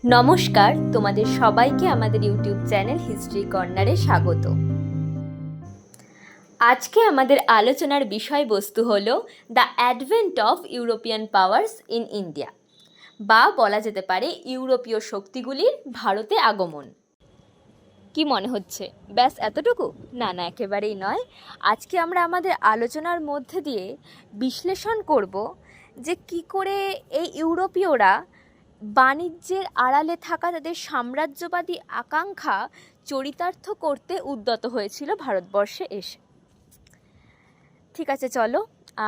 নমস্কার, তোমাদের সবাইকে আমাদের ইউটিউব চ্যানেল হিস্ট্রি কর্নারে স্বাগত। আজকে আমাদের আলোচনার বিষয়বস্তু হলো the advent of European powers in India, বা বলা যেতে পারে ইউরোপীয় শক্তিগুলির ভারতে আগমন। কি মনে হচ্ছে ব্যাস এতটুকু? না, একেবারেই নয়। আজকে আমরা আমাদের আলোচনার মধ্যে দিয়ে বিশ্লেষণ করব যে কি করে এই ইউরোপীয়রা বাণিজ্যের আড়ালে থাকা তাদের সাম্রাজ্যবাদী আকাঙ্ক্ষা চরিতার্থ করতে উদ্যত হয়েছিল ভারতবর্ষে এসে। ঠিক আছে, চলো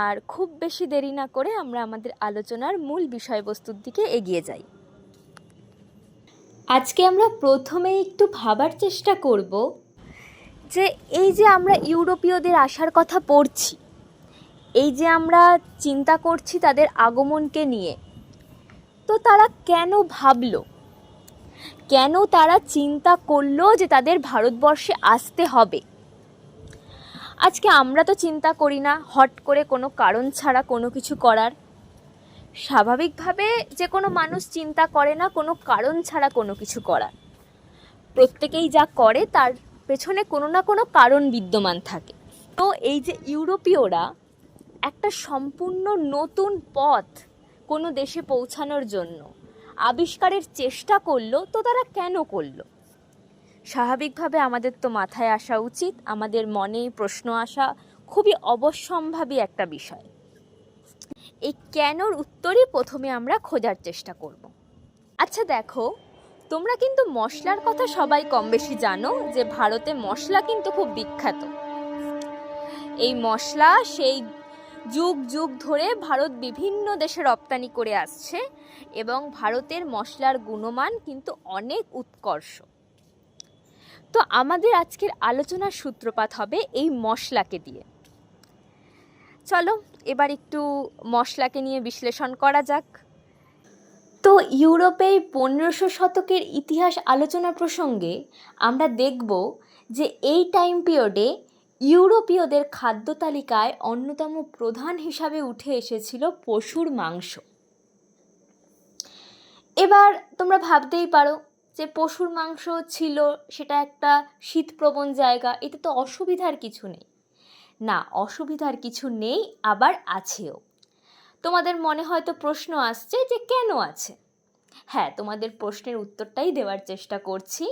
আর খুব বেশি দেরি না করে আমরা আমাদের আলোচনার মূল বিষয়বস্তুর দিকে এগিয়ে যাই। আজকে আমরা প্রথমে একটু ভাবার চেষ্টা করব যে এই যে আমরা ইউরোপীয়দের আসার কথা পড়ছি, এই যে আমরা চিন্তা করছি তাদের আগমনকে নিয়ে, তো তারা কেন ভাবলো, কেন তারা চিন্তা করলো যে তাদের ভারতবর্ষে আসতে হবে? আজকে আমরা তো চিন্তা করি না হট করে কোনো কারণ ছাড়া কোনো কিছু করার। স্বাভাবিকভাবে যে কোনো মানুষ চিন্তা করে না কোনো কারণ ছাড়া কোনো কিছু করার। প্রত্যেকেই যা করে তার পেছনে কোনো না কোনো কারণ বিদ্যমান থাকে। তো এই যে ইউরোপীয়রা একটা সম্পূর্ণ নতুন পথ কোনো দেশে পৌঁছানোর জন্য আবিষ্কারের চেষ্টা করলো, তো তারা কেন করলো? স্বাভাবিকভাবে আমাদের তো মাথায় আসা উচিত, আমাদের মনে প্রশ্ন আসা খুবই অবশ্যম্ভাবী একটা বিষয়। এই কেনর উত্তরই প্রথমে আমরা খোঁজার চেষ্টা করব। আচ্ছা দেখো, তোমরা কিন্তু মশলার কথা সবাই কম বেশি জানো যে ভারতে মশলা কিন্তু খুব বিখ্যাত। এই মশলা সেই যুগ যুগ ধরে ভারত বিভিন্ন দেশে রপ্তানি করে আসছে এবং ভারতের মশলার গুণমান কিন্তু অনেক উৎকর্ষ। তো আমাদের আজকের আলোচনার সূত্রপাত হবে এই মশলাকে দিয়ে। চলো এবার একটু মশলাকে নিয়ে বিশ্লেষণ করা যাক। তো ইউরোপে 1500 শতকের ইতিহাস আলোচনা প্রসঙ্গে আমরা দেখব যে এই টাইম পিরিয়ডে ইউরোপীয়দের খাদ্য তালিকায় অন্যতম প্রধান হিসাবে উঠে এসেছিল পশুর মাংস। এবার তোমরা ভাবতেই পারো যে পশুর মাংস ছিল, সেটা একটা শীতপ্রবণ জায়গা, এতে তো অসুবিধার কিছু নেই। না, অসুবিধার কিছু নেই, আবার আছেও। তোমাদের মনে হয়তো প্রশ্ন আসছে যে কেন আছে। হ্যাঁ, তোমাদের প্রশ্নের উত্তরটাই দেওয়ার চেষ্টা করছি।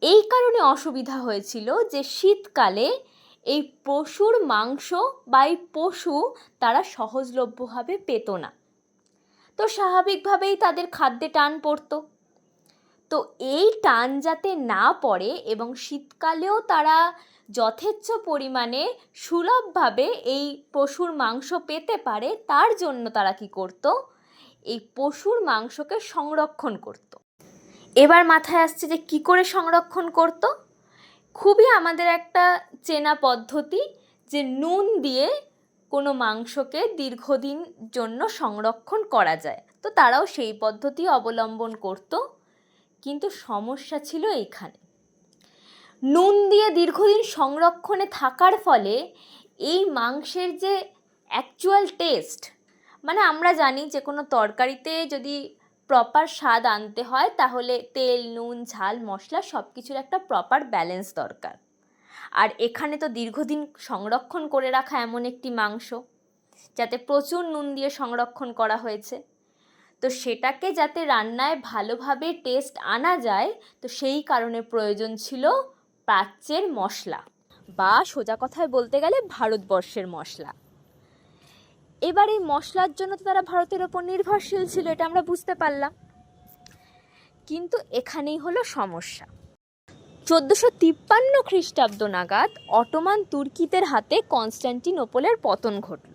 এই কারণে অসুবিধা হয়েছিল যে শীতকালে এই পশুর মাংস বা এই পশু তারা সহজলভ্যভাবে পেত না। তো স্বাভাবিকভাবেই তাদের খাদ্যে টান পড়তো। তো এই টান যাতে না পড়ে এবং শীতকালেও তারা যথেচ্ছ পরিমাণে সুলভভাবে এই পশুর মাংস পেতে পারে, তার জন্য তারা কি করত, এই পশুর মাংসকে সংরক্ষণ করত। এবার মাথায় আসছে যে কি করে সংরক্ষণ করত। খুবই আমাদের একটা চেনা পদ্ধতি যে নুন দিয়ে কোনো মাংসকে দীর্ঘদিন জন্য সংরক্ষণ করা যায়। তো তারাও সেই পদ্ধতি অবলম্বন করত, কিন্তু সমস্যা ছিল এইখানে। নুন দিয়ে দীর্ঘদিন সংরক্ষণে থাকার ফলে এই মাংসের যে অ্যাকচুয়াল টেস্ট, মানে আমরা জানি যে কোনো তরকারিতে যদি প্রপার স্বাদ আনতে হয় তাহলে তেল, নুন, ঝাল, মশলা সব কিছুর একটা প্রপার ব্যালেন্স দরকার। আর এখানে তো দীর্ঘদিন সংরক্ষণ করে রাখা এমন একটি মাংস যাতে প্রচুর নুন দিয়ে সংরক্ষণ করা হয়েছে, তো সেটাকে যাতে রান্নায় ভালোভাবে টেস্ট আনা যায়, তো সেই কারণে প্রয়োজন ছিল প্রাচ্যের মশলা, বা সোজা কথায় বলতে গেলে ভারতবর্ষের মশলা। এবার এই মশলার জন্য তো তারা ভারতের ওপর নির্ভরশীল ছিল, এটা আমরা বুঝতে পারলাম। কিন্তু এখানেই হলো সমস্যা। 1453 খ্রিস্টাব্দ নাগাদ অটোমান তুর্কিদের হাতে কনস্টান্টিনোপলের পতন ঘটল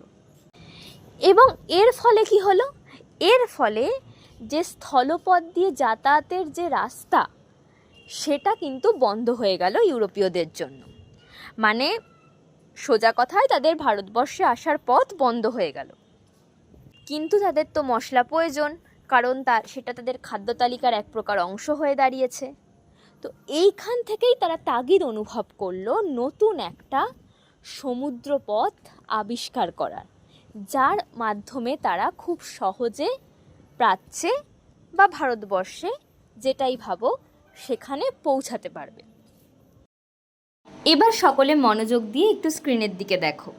এবং এর ফলে কি হলো, এর ফলে যে স্থলপথ দিয়ে যাতায়াতের যে রাস্তা সেটা কিন্তু বন্ধ হয়ে গেল ইউরোপীয়দের জন্য। মানে সোজা কথায় তাদের ভারতবর্ষে আসার পথ বন্ধ হয়ে গেল। কিন্তু তাদের তো মশলা প্রয়োজন, কারণ সেটা তাদের খাদ্য তালিকার এক প্রকার অংশ হয়ে দাঁড়িয়েছে। তো এইখান থেকেই তারা তাগিদ অনুভব করলো নতুন একটা সমুদ্র পথ আবিষ্কার করার, যার মাধ্যমে তারা খুব সহজে প্রাচ্যে বা ভারতবর্ষে যেটাই ভাবো সেখানে পৌঁছাতে পারবে। এবার সকলে মনোযোগ দিয়ে একটু স্ক্রিনের দিকে দেখো।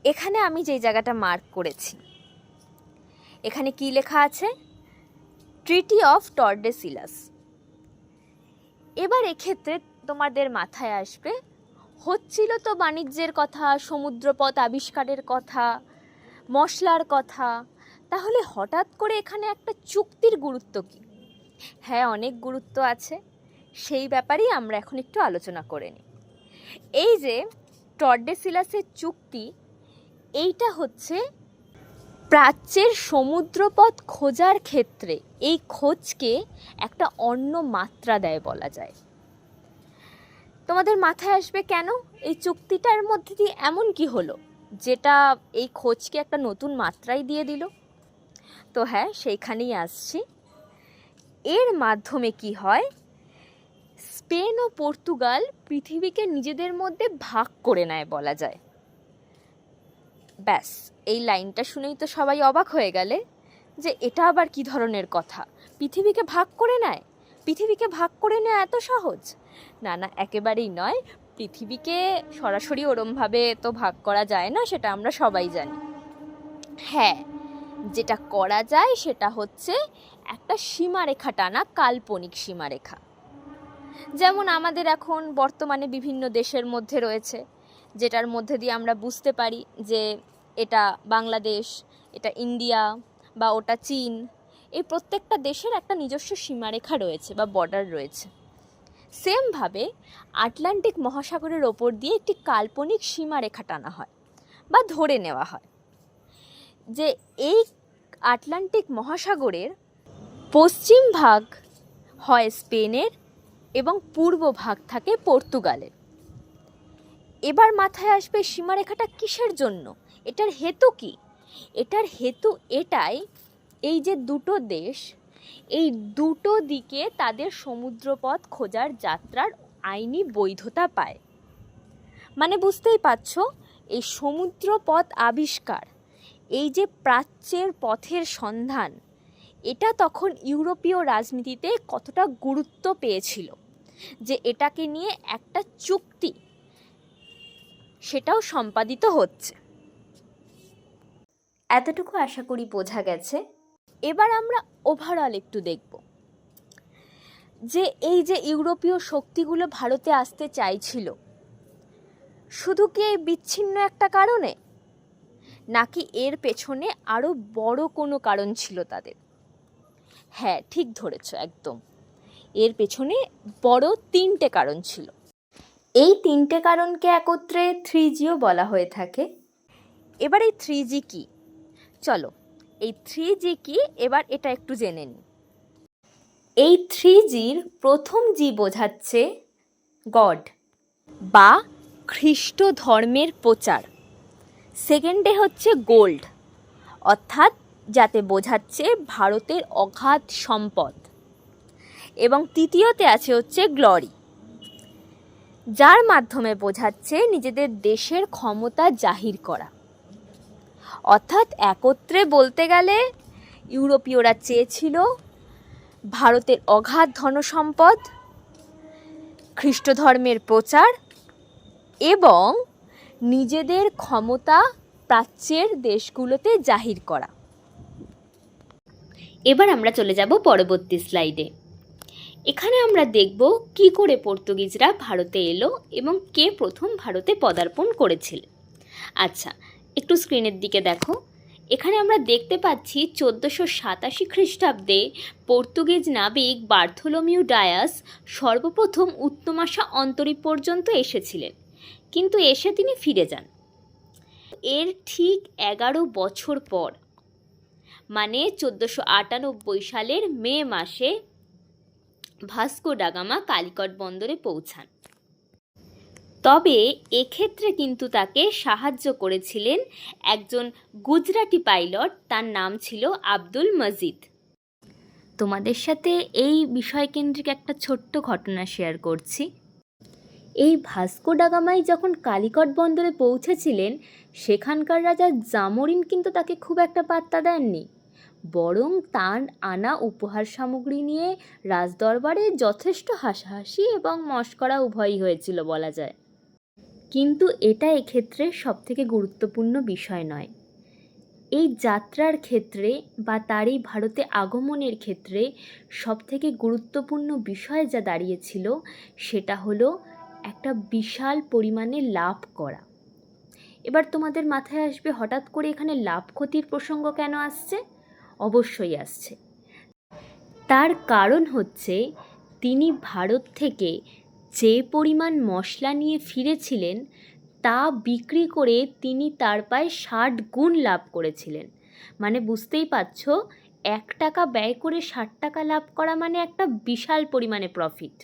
এখানে আমি যেই জায়গাটা মার্ক করেছি, এখানে কি লেখা আছে? Treaty of Tordesillas. এবার এক্ষেত্রে তোমাদের মাথায় আসবে, হচ্ছিল তো বাণিজ্যের কথা, সমুদ্রপথ আবিষ্কারের কথা, মশলার কথা, তাহলে হঠাৎ করে এখানে একটা চুক্তির গুরুত্ব কী? হ্যাঁ, অনেক গুরুত্ব আছে, সেই ব্যাপারেই আমরা এখন একটু আলোচনা করে নিই। এই যে টর্ডেসিলাসের চুক্তি, এইটা হচ্ছে প্রাচ্যের সমুদ্রপথ খোঁজার ক্ষেত্রে এই খোঁজকে একটা অন্য মাত্রা দেয় বলা যায়। তোমাদের মাথায় আসবে কেন এই চুক্তিটার মধ্যে দিয়ে এমন কি হলো যেটা এই খোঁজকে একটা নতুন মাত্রাই দিয়ে দিল? তো হ্যাঁ, সেইখানেই আসছি। এর মাধ্যমে কি হয়, স্পেন ও পর্তুগাল পৃথিবীকে নিজেদের মধ্যে ভাগ করে নেয় বলা যায়। ব্যাস, এই লাইনটা শুনেই তো সবাই অবাক হয়ে গেলে যে এটা আবার কি ধরনের কথা, পৃথিবীকে ভাগ করে নেয়? পৃথিবীকে ভাগ করে নেওয়া এত সহজ? না না, একেবারেই নয়। পৃথিবীকে সরাসরি ওরমভাবে তো ভাগ করা যায় না, সেটা আমরা সবাই জানি। হ্যাঁ, যেটা করা যায় সেটা হচ্ছে একটা সীমারেখা টানা, কাল্পনিক সীমারেখা। যেমন আমাদের এখন বর্তমানে বিভিন্ন দেশের মধ্যে রয়েছে, যেটার মধ্যে দিয়ে আমরা বুঝতে পারি যে এটা বাংলাদেশ, এটা ইন্ডিয়া, বা ওটা চীন। এই প্রত্যেকটা দেশের একটা নিজস্ব সীমারেখা রয়েছে বা বর্ডার রয়েছে। সেমভাবে আটলান্টিক মহাসাগরের ওপর দিয়ে একটি কাল্পনিক সীমারেখা টানা হয় বা ধরে নেওয়া হয় যে এই আটলান্টিক মহাসাগরের পশ্চিম ভাগ হয় স্পেনের এবং পূর্ব ভাগ থাকে পর্তুগালের। এবার মাথায় আসবে সীমারেখাটা কিসের জন্য, এটার হেতু কি? এটার হেতু এটাই, এই যে দুটো দেশ, এই দুটো দিকে তাদের সমুদ্রপথ খোঁজার যাত্রার আইনি বৈধতা পায়। মানে বুঝতেই পারছ, এই সমুদ্রপথ আবিষ্কার, এই যে প্রাচ্যের পথের সন্ধান, এটা তখন ইউরোপীয় রাজনীতিতে কতটা গুরুত্ব পেয়েছিল যে এটাকে নিয়ে একটা চুক্তি সেটাও সম্পাদিত হচ্ছে। এতটুকু আশা করি বোঝা গেছে। এবার আমরা ওভারঅল একটু দেখব যে এই যে ইউরোপীয় শক্তিগুলো ভারতে আসতে চাইছিল, শুধু কি এই বিচ্ছিন্ন একটা কারণে, নাকি এর পেছনে আরও বড় কোনো কারণ ছিল তাদের? হ্যাঁ, ঠিক ধরেছ একদম, এর পেছনে বড় তিনটে কারণ ছিল। এই তিনটে কারণকে একত্রে 3Gও বলা হয়ে থাকে। এবার এই 3G কি? চলো, এই 3G কি এবার এটা একটু জেনে নিই। এই 3Gর প্রথম জি বোঝাচ্ছে গড বা খ্রিস্ট ধর্মের প্রচার। সেকেন্ডে হচ্ছে গোল্ড, অর্থাৎ যাতে বোঝাচ্ছে ভারতের অগাধ সম্পদ। এবং তৃতীয়তে আছে হচ্ছে গ্লোরি, যার মাধ্যমে বোঝাচ্ছে নিজেদের দেশের ক্ষমতা জাহির করা। অর্থাৎ একত্রে বলতে গেলে ইউরোপীয়রা চেয়েছিল ভারতের অগাধ ধনসম্পদ, খ্রিস্ট ধর্মের প্রচার এবং নিজেদের ক্ষমতা প্রাচ্যের দেশগুলোতে জাহির করা। এবার আমরা চলে যাব পরবর্তী স্লাইডে। এখানে আমরা দেখব কি করে পর্তুগিজরা ভারতে এলো এবং কে প্রথম ভারতে পদার্পণ করেছিল। আচ্ছা, একটু স্ক্রিনের দিকে দেখো। এখানে আমরা দেখতে পাচ্ছি 1487 খ্রিস্টাব্দে পর্তুগিজ নাবিক বার্থোলোমিউ ডায়াস সর্বপ্রথম উত্তমাশা অন্তরী পর্যন্ত এসেছিলেন, কিন্তু এসে তিনি ফিরে যান। এর ঠিক 11 বছর পর, মানে 1498 সালের মে মাসে ভাস্কো ডা গামা কালিকট বন্দরে পৌঁছান। তবে এক্ষেত্রে কিন্তু তাকে সাহায্য করেছিলেন একজন গুজরাটি পাইলট, তার নাম ছিল আব্দুল মজিদ। তোমাদের সাথে এই বিষয়কেন্দ্রিক একটা ছোট্ট ঘটনা শেয়ার করছি। এই ভাস্কো ডা গামাই যখন কালিকট বন্দরে পৌঁছেছিলেন, সেখানকার রাজা জামোরিন কিন্তু তাকে খুব একটা পাত্তা দেননি। বরং তার আনা উপহার সামগ্রী নিয়ে রাজদরবারে যথেষ্ট হাসাহাসি এবং মশকরা উভয়ই হয়েছিল বলা যায়। কিন্তু এটা এক্ষেত্রে সবথেকে গুরুত্বপূর্ণ বিষয় নয়। এই যাত্রার ক্ষেত্রে বা তার এই ভারতে আগমনের ক্ষেত্রে সবথেকে গুরুত্বপূর্ণ বিষয় যা দাঁড়িয়েছিল সেটা হলো একটা বিশাল পরিমাণে লাভ করা। এবার তোমাদের মাথায় আসবে হঠাৎ করে এখানে লাভ ক্ষতির প্রসঙ্গ কেন আসছে? অবশ্যই আসছে। তার কারণ হচ্ছে তিনি ভারত থেকে যে পরিমাণ মশলা নিয়ে ফিরেছিলেন তা বিক্রি করে তিনি তার প্রায় ৬০ গুণ লাভ করেছিলেন। মানে বুঝতেই পারছ, ১ টাকা ব্যয় করে ৬০ টাকা লাভ করা মানে একটা বিশাল পরিমাণে প্রফিট।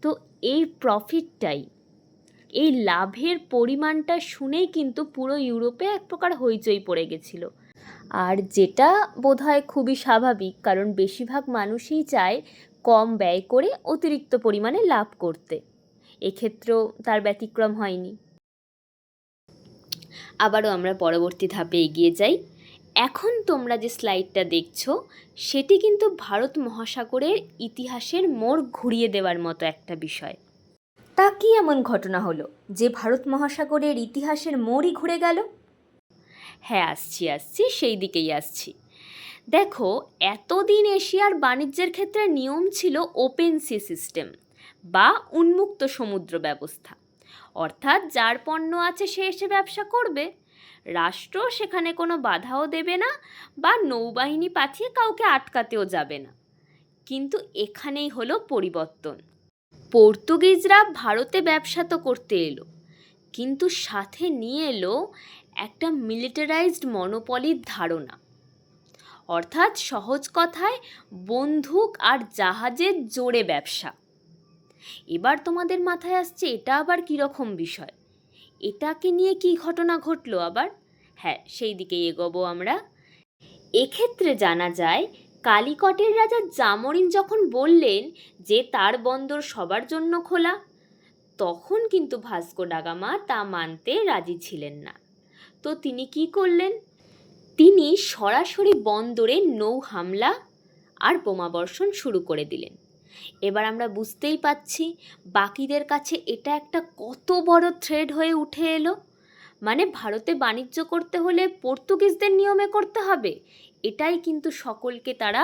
তো এই প্রফিটটাই, এই লাভের পরিমাণটা শুনেই কিন্তু পুরো ইউরোপে এক প্রকার হইচই পড়ে গেছিল। আর যেটা বোধহয় খুবই স্বাভাবিক, কারণ বেশিরভাগ মানুষই চায় কম ব্যয় করে অতিরিক্ত পরিমাণে লাভ করতে। এক্ষেত্রেও তার ব্যতিক্রম হয়নি। আবারও আমরা পরবর্তী ধাপে এগিয়ে যাই। এখন তোমরা যে স্লাইডটা দেখছো সেটি কিন্তু ভারত মহাসাগরের ইতিহাসের মোড় ঘুরিয়ে দেওয়ার মতো একটা বিষয়। তা কি এমন ঘটনা হলো যে ভারত মহাসাগরের ইতিহাসের মোড়ই ঘুরে গেল? হ্যাঁ, আসছি সেই দিকেই আসছি। দেখো, এতদিন এশিয়ার বাণিজ্যের ক্ষেত্রে নিয়ম ছিল ওপেন সি সিস্টেম বা উন্মুক্ত সমুদ্র ব্যবস্থা। অর্থাৎ যার পণ্য আছে সে এসে ব্যবসা করবে, রাষ্ট্র সেখানে কোনো বাধাও দেবে না বা নৌবাহিনী পাঠিয়ে কাউকে আটকাতেও যাবে না। কিন্তু এখানেই হলো পরিবর্তন। পর্তুগিজরা ভারতে ব্যবসা তো করতে এলো, কিন্তু সাথে নিয়ে এলো একটা মিলিটারাইজড মনোপলির ধারণা। অর্থাৎ সহজ কথায় বন্দুক আর জাহাজের জোরে ব্যবসা। এবার তোমাদের মাথায় আসছে এটা আবার কীরকম বিষয়, এটাকে নিয়ে কি ঘটনা ঘটলো আবার? হ্যাঁ, সেই দিকেই এগোবো আমরা। এক্ষেত্রে জানা যায় কালিকটের রাজা জামোরিন যখন বললেন যে তার বন্দর সবার জন্য খোলা, তখন কিন্তু ভাস্কো ডা গামা তা মানতে রাজি ছিলেন না। তো তিনি কি করলেন? তিনি সরাসরি বন্দরে নৌ হামলা আর বোমাবর্ষণ শুরু করে দিলেন। এবার আমরা বুঝতেই পাচ্ছি বাকিদের কাছে এটা একটা কত বড় থ্রেড হয়ে উঠে এলো। মানে ভারতে বাণিজ্য করতে হলে পর্তুগিজদের নিয়মে করতে হবে, এটাই কিন্তু সকলকে তারা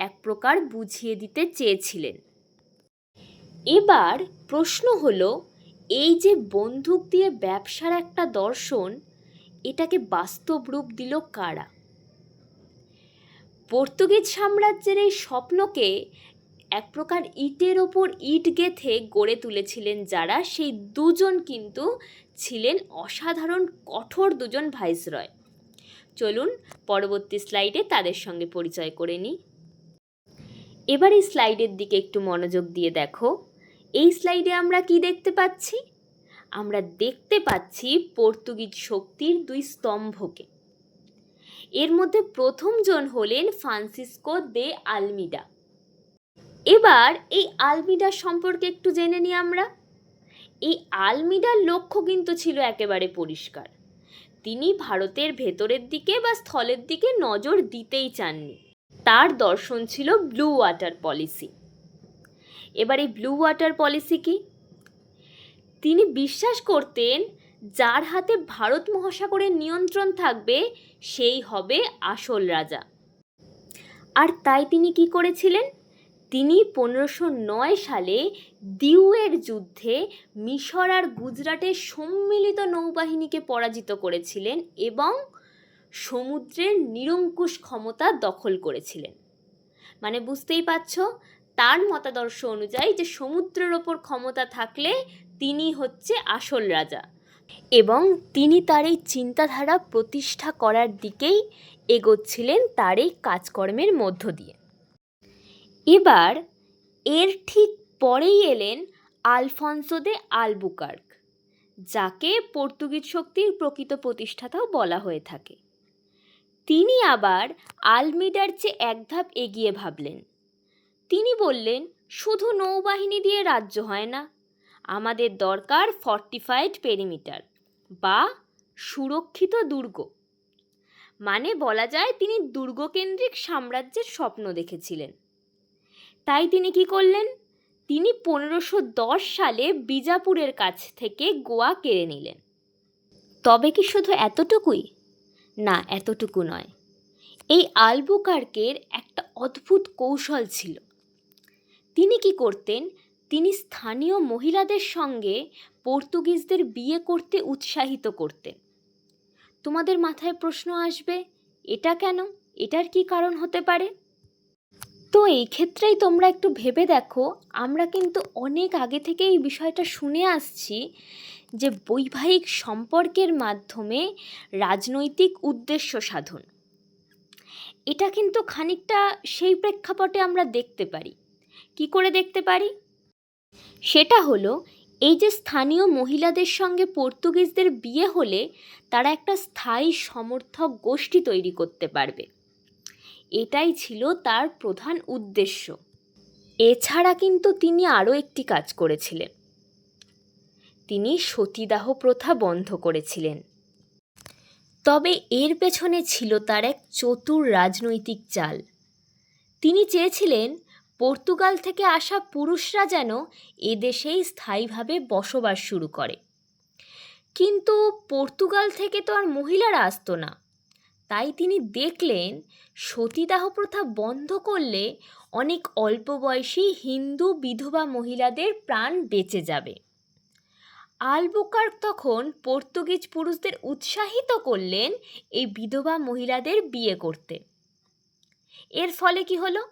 এক প্রকার বুঝিয়ে দিতে চেয়েছিলেন। এবার প্রশ্ন হলো, এই যে বন্দুক দিয়ে ব্যবসার একটা দর্শন, এটাকে বাস্তব রূপ দিল কারা? পর্তুগিজ সাম্রাজ্যের এই স্বপ্নকে এক প্রকার ইটের ওপর ইট গেঁথে গড়ে তুলেছিলেন যারা, সেই দুজন কিন্তু ছিলেন অসাধারণ কঠোর দুজন ভাইসরয়। চলুন পরবর্তী স্লাইডে তাদের সঙ্গে পরিচয় করে নিই। এবার এই স্লাইডের দিকে একটু মনোযোগ দিয়ে দেখো। এই স্লাইডে আমরা কি দেখতে পাচ্ছি? আমরা দেখতে পাচ্ছি পর্তুগিজ শক্তির দুই স্তম্ভকে। এর মধ্যে প্রথমজন হলেন ফ্রান্সিসকো দে আলমিডা। এবার এই আলমিডা সম্পর্কে একটু জেনে নিই আমরা। এই আলমিডার লক্ষ্য কিন্তু ছিল একেবারে পরিষ্কার। তিনি ভারতের ভেতরের দিকে বা স্থলের দিকে নজর দিতেই চাননি। তার দর্শন ছিল ব্লু ওয়াটার পলিসি। এবার এই ব্লু ওয়াটার পলিসি কি? তিনি বিশ্বাস করতেন যার হাতে ভারত মহাসাগরের নিয়ন্ত্রণ থাকবে সেই হবে আসল রাজা। আর তাই তিনি কি করেছিলেন? তিনি 1509 সালে দিউয়ের যুদ্ধে মিশর আর গুজরাটের সম্মিলিত নৌবাহিনীকে পরাজিত করেছিলেন এবং সমুদ্রের নিরঙ্কুশ ক্ষমতা দখল করেছিলেন। মানে বুঝতেই পারছ, তার মতাদর্শ অনুযায়ী যে সমুদ্রের ওপর ক্ষমতা থাকলে তিনি হচ্ছে আসল রাজা, এবং তিনি তার এই চিন্তাধারা প্রতিষ্ঠা করার দিকেই এগোচ্ছিলেন তার এই কাজকর্মের মধ্য দিয়ে। এবার এর ঠিক পরেই এলেন আলফন্সো দে আলবুকার্ক, যাকে পর্তুগিজ শক্তির প্রকৃত প্রতিষ্ঠাতাও বলা হয়ে থাকে। তিনি আবার আলমিডার চেয়ে এক ধাপ এগিয়ে ভাবলেন। তিনি বললেন, শুধু নৌবাহিনী দিয়ে রাজ্য হয় না, আমাদের দরকার ফর্টিফাইড পেরিমিটার বা সুরক্ষিত দুর্গ। মানে বলা যায় তিনি দুর্গকেন্দ্রিক সাম্রাজ্যের স্বপ্ন দেখেছিলেন। তাই তিনি কি করলেন? তিনি 1510 সালে বিজাপুরের কাছ থেকে গোয়া কেড়ে নিলেন। তবে কি শুধু এতটুকুই? না, এতটুকু নয়। এই আলবুকার্কের একটা অদ্ভুত কৌশল ছিল। তিনি কি করতেন? তিনি স্থানীয় মহিলাদের সঙ্গে পর্তুগিজদের বিয়ে করতে উৎসাহিত করতেন। তোমাদের মাথায় প্রশ্ন আসবে, এটা কেন? এটার কি কারণ হতে পারে? তো এই ক্ষেত্রেই তোমরা একটু ভেবে দেখো, আমরা কিন্তু অনেক আগে থেকে এই বিষয়টা শুনে আসছি যে বৈবাহিক সম্পর্কের মাধ্যমে রাজনৈতিক উদ্দেশ্য সাধন। এটা কিন্তু খানিকটা সেই প্রেক্ষাপটে আমরা দেখতে পারি। কি করে দেখতে পারি? সেটা হলো, এই যে স্থানীয় মহিলাদের সঙ্গে পর্তুগিজদের বিয়ে হলে তারা একটা স্থায়ী সমর্থক গোষ্ঠী তৈরি করতে পারবে। এটাই ছিল তার প্রধান উদ্দেশ্য। এছাড়া কিন্তু তিনি আরও একটি কাজ করেছিলেন। তিনি সতীদাহ প্রথা বন্ধ করেছিলেন। তবে এর পেছনে ছিল তার এক চতুর রাজনৈতিক চাল। তিনি চেয়েছিলেন পর্তুগাল থেকে আসা পুরুষরা যেন এদেশেই স্থায়ীভাবে বসবাস শুরু করে। কিন্তু পর্তুগাল থেকে তো আর মহিলারা আসতো না। তাই তিনি দেখলেন সতীদাহ প্রথা বন্ধ করলে অনেক অল্প বয়সী হিন্দু বিধবা মহিলাদের প্রাণ বেঁচে যাবে। আলবুকার্ক তখন পর্তুগিজ পুরুষদের উৎসাহিত করলেন এই বিধবা মহিলাদের বিয়ে করতে। এর ফলে কি হলো?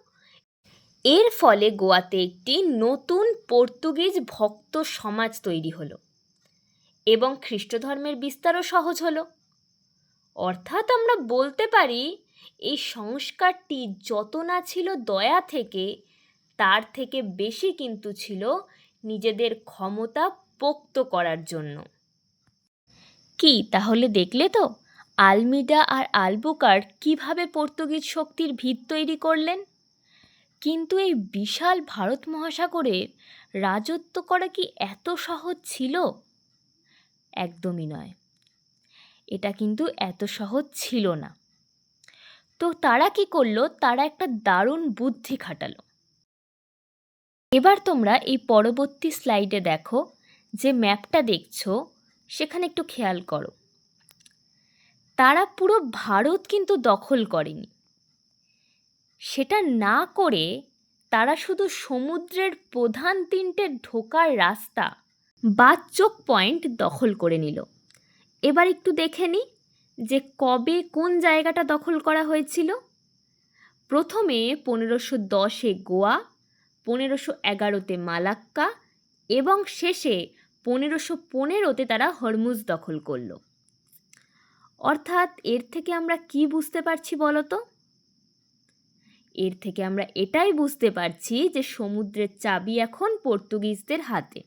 এর ফলে গোয়াতে একটি নতুন পর্তুগিজ ভক্ত সমাজ তৈরি হলো এবং খ্রিস্ট ধর্মের বিস্তারও সহজ হলো। অর্থাৎ আমরা বলতে পারি এই সংস্কারটি যত না ছিল দয়া থেকে, তার থেকে বেশি কিন্তু ছিল নিজেদের ক্ষমতা পোক্ত করার জন্য। কি তাহলে দেখলে তো আলমিডা আর আলবুকার্ক কিভাবে পর্তুগিজ শক্তির ভিত তৈরি করলেন? কিন্তু এই বিশাল ভারত মহাসাগরের রাজত্ব করা কি এত সহজ ছিল? একদমই নয়। এটা কিন্তু এত সহজ ছিল না। তো তারা কি করলো? তারা একটা দারুণ বুদ্ধি খাটালো। এবার তোমরা এই পরবর্তী স্লাইডে দেখো, যে ম্যাপটা দেখছো সেখানে একটু খেয়াল করো। তারা পুরো ভারত কিন্তু দখল করেনি। সেটা না করে তারা শুধু সমুদ্রের প্রধান 3টে ঢোকার রাস্তা বা চোক পয়েন্ট দখল করে নিল। এবার একটু দেখে নিই যে কবে কোন জায়গাটা দখল করা হয়েছিল। প্রথমে 1510-এ গোয়া, 1511-তে মালাক্কা এবং শেষে 1515-তে তারা হরমুজ দখল করলো। অর্থাৎ এর থেকে আমরা কি বুঝতে পারছি বলো তো? এর থেকে আমরা এটাই বুঝতে পারছি যে সমুদ্রের চাবি এখন পর্তুগিজদের হাতে।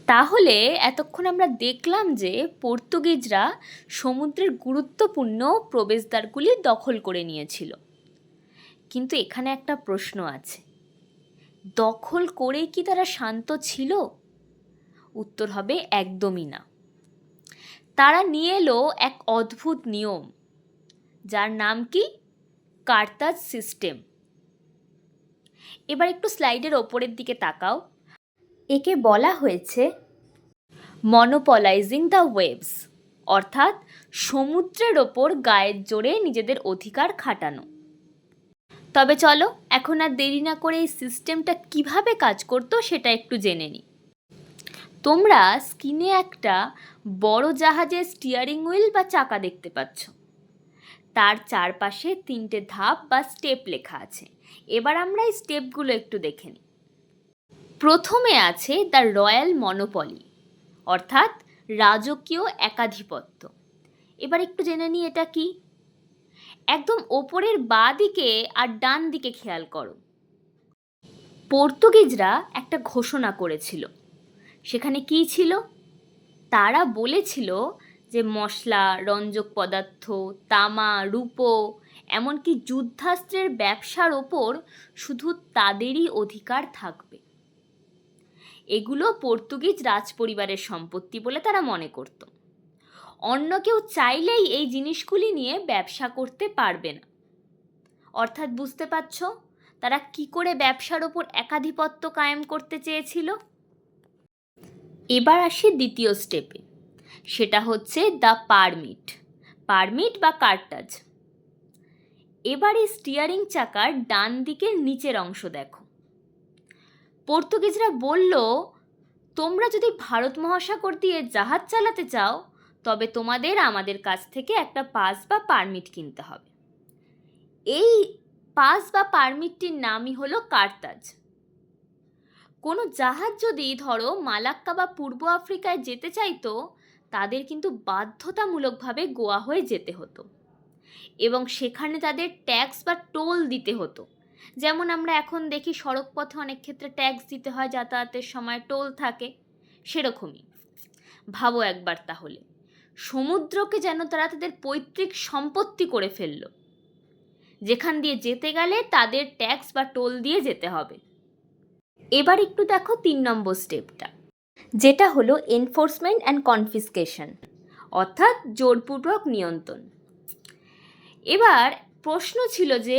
তাহলে এতক্ষণ আমরা দেখলাম যে পর্তুগিজরা সমুদ্রের গুরুত্বপূর্ণ প্রবেশদ্বারগুলি দখল করে নিয়েছিল। কিন্তু এখানে একটা প্রশ্ন আছে, দখল করেই কি তারা শান্ত ছিল? উত্তর হবে একদমই না। তারা নিয়ে এলো এক অদ্ভুত নিয়ম, যার নাম কি? কার্তাজ সিস্টেম। এবার একটু স্লাইডের ওপরের দিকে তাকাও। একে বলা হয়েছে মনোপলাইজিং দ্য ওয়েভস, অর্থাৎ সমুদ্রের ওপর গায়ের জোরে নিজেদের অধিকার খাটানো। তবে চলো এখন আর দেরি না করে এই সিস্টেমটা কিভাবে কাজ করতো সেটা একটু জেনে নিই। তোমরা স্ক্রিনে একটা বড় জাহাজের স্টিয়ারিং হুইল বা চাকা দেখতে পাচ্ছ। তার চারপাশে 3টে ধাপ বা স্টেপ লেখা আছে। এবার আমরা এই স্টেপগুলো একটু দেখে নিই। প্রথমে আছে দ্য রয়্যাল মনোপলি, অর্থাৎ রাজকীয় একাধিপত্য। এবার একটু জেনে নিই এটা কি। একদম ওপরের বাঁ দিকে আর ডান দিকে খেয়াল করো। পর্তুগিজরা একটা ঘোষণা করেছিল। সেখানে কি ছিল? তারা বলেছিল যে মশলা, রঞ্জক পদার্থ, তামা, রূপো, এমনকি যুদ্ধাস্ত্রের ব্যবসার ওপর শুধু তাদেরই অধিকার থাকবে। এগুলো পর্তুগিজ রাজপরিবারের সম্পত্তি বলে তারা মনে করত। অন্য কেউ চাইলেই এই জিনিসগুলি নিয়ে ব্যবসা করতে পারবে না। অর্থাৎ বুঝতে পারছো তারা কি করে ব্যবসার ওপর একাধিপত্য কায়েম করতে চেয়েছিল। এবার আসি দ্বিতীয় স্টেপে, সেটা হচ্ছে দ্য পারমিট বা কার্টাজ। এবার এই স্টিয়ারিং চাকার ডান দিকের নিচের অংশ দেখো। পর্তুগিজরা বলল, তোমরা যদি ভারত মহাসাগর দিয়ে জাহাজ চালাতে চাও তবে তোমাদের আমাদের কাছ থেকে একটা পাস বা পারমিট কিনতে হবে। এই পাস বা পারমিটটির নামই হলো কার্তাজ। কোনো জাহাজ যদি ধরো মালাক্কা বা পূর্ব আফ্রিকায় যেতে চাইতো তাদের কিন্তু বাধ্যতামূলকভাবে গোয়া হয়ে যেতে হতো এবং সেখানে তাদের ট্যাক্স বা টোল দিতে হতো। যেমন আমরা এখন দেখি সড়কপথে অনেক ক্ষেত্রে ট্যাক্স দিতে হয়, যাতায়াতের সময় টোল থাকে, সেরকমই ভাবো একবার তাহলে সমুদ্রকে যেন তারা তাদের পৈতৃক সম্পত্তি করে ফেলল, যেখান দিয়ে যেতে গেলে তাদের ট্যাক্স বা টোল দিয়ে যেতে হবে। এবার একটু দেখো 3 নম্বর স্টেপটা, যেটা হলো এনফোর্সমেন্ট অ্যান্ড কনফিসকেশন, অর্থাৎ জোরপূর্বক নিয়ন্ত্রণ। এবার প্রশ্ন ছিল যে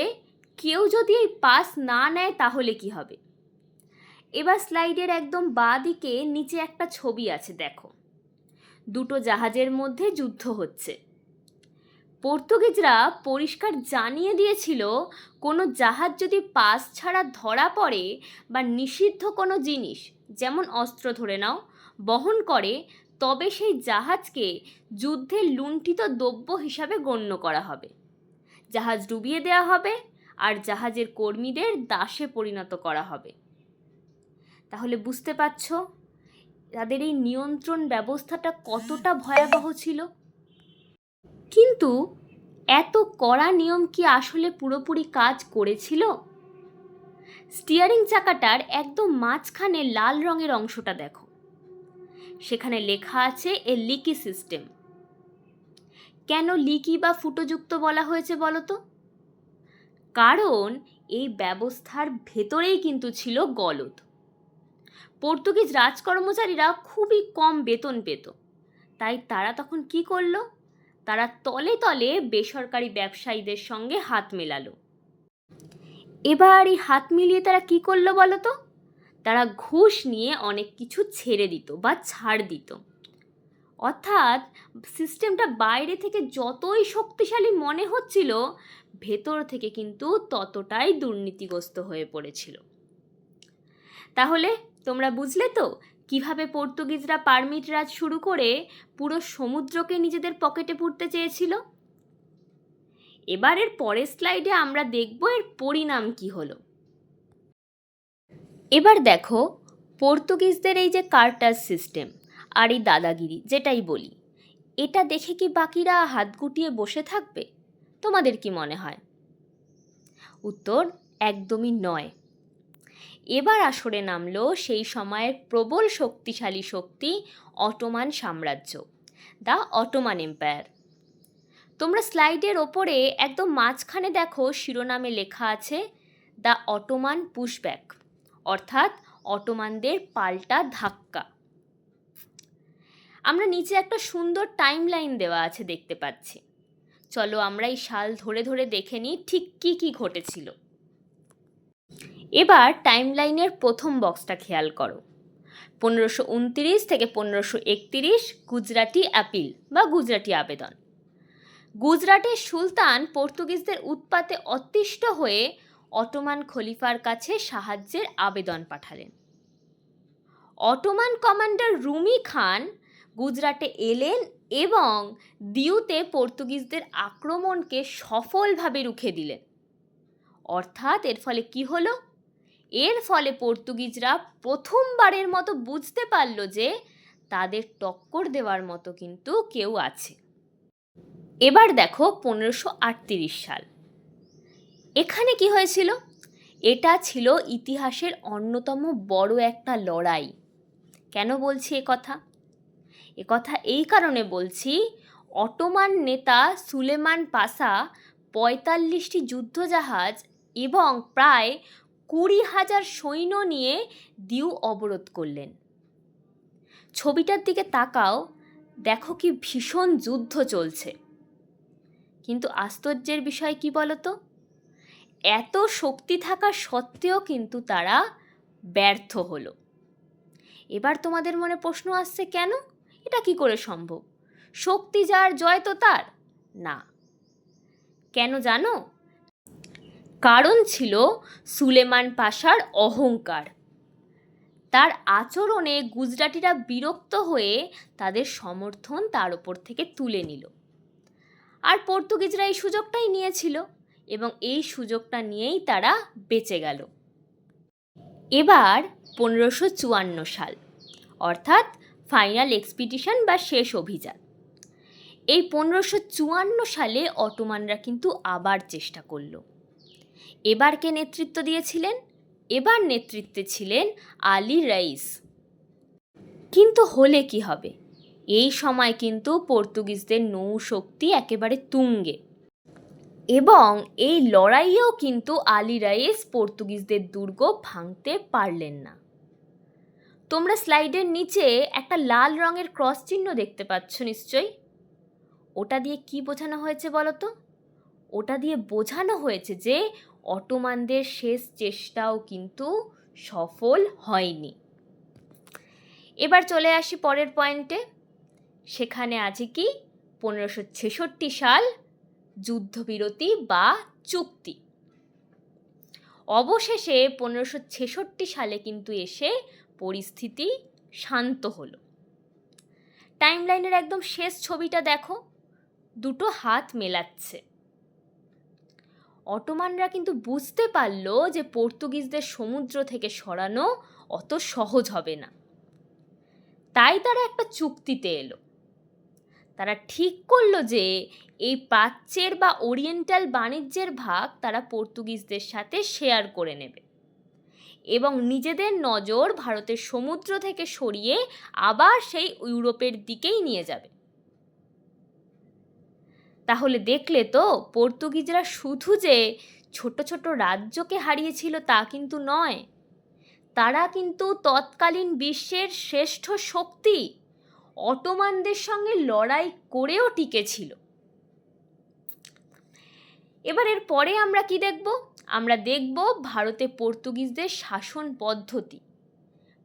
কেউ যদি এই পাস না নেয় তাহলে কি হবে। এবার স্লাইডের একদম বাঁ দিকে নিচে একটা ছবি আছে, দেখো দুটো জাহাজের মধ্যে যুদ্ধ হচ্ছে। পর্তুগিজরা পরিষ্কার জানিয়ে দিয়েছিল কোনো জাহাজ যদি পাস ছাড়া ধরা পড়ে বা নিষিদ্ধ কোনো জিনিস, যেমন অস্ত্র ধরে নাও, বহন করে, তবে সেই জাহাজকে যুদ্ধে লুণ্ঠিত দ্রব্য হিসাবে গণ্য করা হবে, জাহাজ ডুবিয়ে দেওয়া হবে আর জাহাজের কর্মীদের দাসে পরিণত করা হবে। তাহলে বুঝতে পারছো তাদের এই নিয়ন্ত্রণ ব্যবস্থাটা কতটা ভয়াবহ ছিল। কিন্তু এত কড়া নিয়ম কি আসলে পুরোপুরি কাজ করেছিল? স্টিয়ারিং চাকাটার একদম মাঝখানে লাল রঙের অংশটা দেখো, সেখানে লেখা আছে এ লিকি সিস্টেম। কেন লিকি বা ফুটোযুক্ত বলা হয়েছে বলো তো? কারণ এই ব্যবস্থার ভেতরেই কিন্তু ছিল গলদ। পর্তুগিজ রাজকর্মচারীরা খুবই কম বেতন পেত, তাই তারা তখন কি করলো, তারা তলে তলে বেসরকারি ব্যবসায়ীদের সঙ্গে হাত মেলালো। এবার এই হাত মিলিয়ে তারা কি করলো বলো তো? তারা ঘুষ নিয়ে অনেক কিছু ছেড়ে দিত বা ছাড় দিত। অর্থাৎ সিস্টেমটা বাইরে থেকে যতই শক্তিশালী মনে হচ্ছিল, ভেতর থেকে কিন্তু ততটাই দুর্নীতিগ্রস্ত হয়ে পড়েছিল। তাহলে তোমরা বুঝলে তো কিভাবে পর্তুগিজরা পারমিট রাজ শুরু করে পুরো সমুদ্রকে নিজেদের পকেটে পুরতে চেয়েছিল। এবারের পরের স্লাইডে আমরা দেখব এর পরিণাম কি হলো। এবার দেখো পর্তুগিজদের এই যে কার্টাজ সিস্টেম আর এই দাদাগিরি যেটাই বলি, এটা দেখে কি বাকিরা হাত গুটিয়ে বসে থাকবে? তোমাদের কি মনে হয়? উত্তর একদমই নয়। এবার আসরে নামলো সেই সময়ের প্রবল শক্তিশালী শক্তি অটোমান সাম্রাজ্য, দ্য অটোমান এম্পায়ার। তোমরা স্লাইডের ওপরে একদম মাঝখানে দেখো শিরোনামে লেখা আছে দ্য অটোমান পুশব্যাক, অর্থাৎ অটোমানদের পাল্টা ধাক্কা। আমরা নিচে একটা সুন্দর টাইম লাইন দেওয়া আছে দেখতে পাচ্ছি। চলো আমরা এই সাল ধরে ধরে দেখে নিই ঠিক কী কী ঘটেছিল। এবার টাইম লাইনের প্রথম বক্সটা খেয়াল করো। 1529 থেকে 1531 গুজরাটি অ্যাপিল বা গুজরাটি আবেদন। গুজরাটের সুলতান পর্তুগিজদের উৎপাতে অতিষ্ঠ হয়ে অটোমান খলিফার কাছে সাহায্যের আবেদন পাঠালেন। অটোমান কমান্ডার রুমি খান গুজরাটে এলেন এবং দিউতে পর্তুগিজদের আক্রমণকে সফলভাবে রুখে দিলেন। অর্থাৎ এর ফলে কি হলো? এর ফলে পর্তুগিজরা প্রথমবারের মতো বুঝতে পারল যে তাদের টক্কর দেওয়ার মতো কিন্তু কেউ আছে। এবার দেখো 1538 সাল। এখানে কি হয়েছিল? এটা ছিল ইতিহাসের অন্যতম বড় একটা লড়াই। কেন বলছি একথা এই কারণে বলছি, অটোমান নেতা সুলেমান পাশা 45টি যুদ্ধজাহাজ এবং প্রায় 20,000 সৈন্য নিয়ে দিউ অবরোধ করলেন। ছবিটার দিকে তাকাও, দেখো কি ভীষণ যুদ্ধ চলছে। কিন্তু আশ্চর্যের বিষয় কি বলো তো, এত শক্তি থাকা সত্ত্বেও কিন্তু তারা ব্যর্থ হলো। এবার তোমাদের মনে প্রশ্ন আসছে, কেন? এটা কি করে সম্ভব? শক্তি যার জয় তো তার। না, কেন জানো? কারণ ছিল সুলেমান পাশার অহংকার। তার আচরণে গুজরাটিরা বিরক্ত হয়ে তাদের সমর্থন তার ওপর থেকে তুলে নিল। আর পর্তুগিজরা এই সুযোগটাই নিয়েছিল এবং এই সুযোগটা নিয়েই তারা বেঁচে গেল। এবার 1554 সাল, অর্থাৎ ফাইনাল এক্সপিডিশন বা শেষ অভিযান। এই 1554 সালে অটোমানরা কিন্তু আবার চেষ্টা করল। এবার কে নেতৃত্ব দিয়েছিলেন? এবার নেতৃত্বে ছিলেন আলী রাইস। কিন্তু হলে কি হবে? এই সময় কিন্তু পর্তুগিজদের নৌশক্তি একেবারে তুঙ্গে এবং এই লড়াইয়েও কিন্তু আলী রাইস পর্তুগিজদের দুর্গ ভাঙতে পারলেন না। তোমরা স্লাইডের নিচে একটা লাল রঙের ক্রস চিহ্ন দেখতে পাচ্ছ নিশ্চয়ই। ওটা দিয়ে কি বোঝানো হয়েছে বলো তো? ওটা দিয়ে বোঝানো হয়েছে যে অটোমানদের শেষ চেষ্টাও কিন্তু সফল হয়নি। এবার চলে আসি পরের পয়েন্টে। সেখানে আছে কি 1566 সাল, যুদ্ধবিরতি বা চুক্তি। অবশেষে 1566 সালে কিন্তু এসে পরিস্থিতি শান্ত হলো। টাইমলাইনের একদম শেষ ছবিটা দেখো, দুটো হাত মেলাচ্ছে। অটোমানরা কিন্তু বুঝতে পারলো যে পর্তুগিজদের সমুদ্র থেকে সরানো অত সহজ হবে না। তাই তারা একটা চুক্তিতে এলো। তারা ঠিক করলো যে এই প্রাচ্যের বা ওরিয়েন্টাল বাণিজ্যের ভাগ তারা পর্তুগিজদের সাথে শেয়ার করে নেবে এবং নিজেদের নজর ভারতের সমুদ্র থেকে সরিয়ে আবার সেই ইউরোপের দিকেই নিয়ে যাবে। তাহলে দেখলে তো, পর্তুগিজরা শুধু যে ছোট ছোট রাজ্যকে হারিয়েছিল তা কিন্তু নয়, তারা কিন্তু তৎকালীন বিশ্বের শ্রেষ্ঠ শক্তি অটোমানদের সঙ্গে লড়াই করেও টিকেছিল। এবার এর পরে আমরা কি দেখব? আমরা দেখব ভারতে পর্তুগিজদের শাসন পদ্ধতি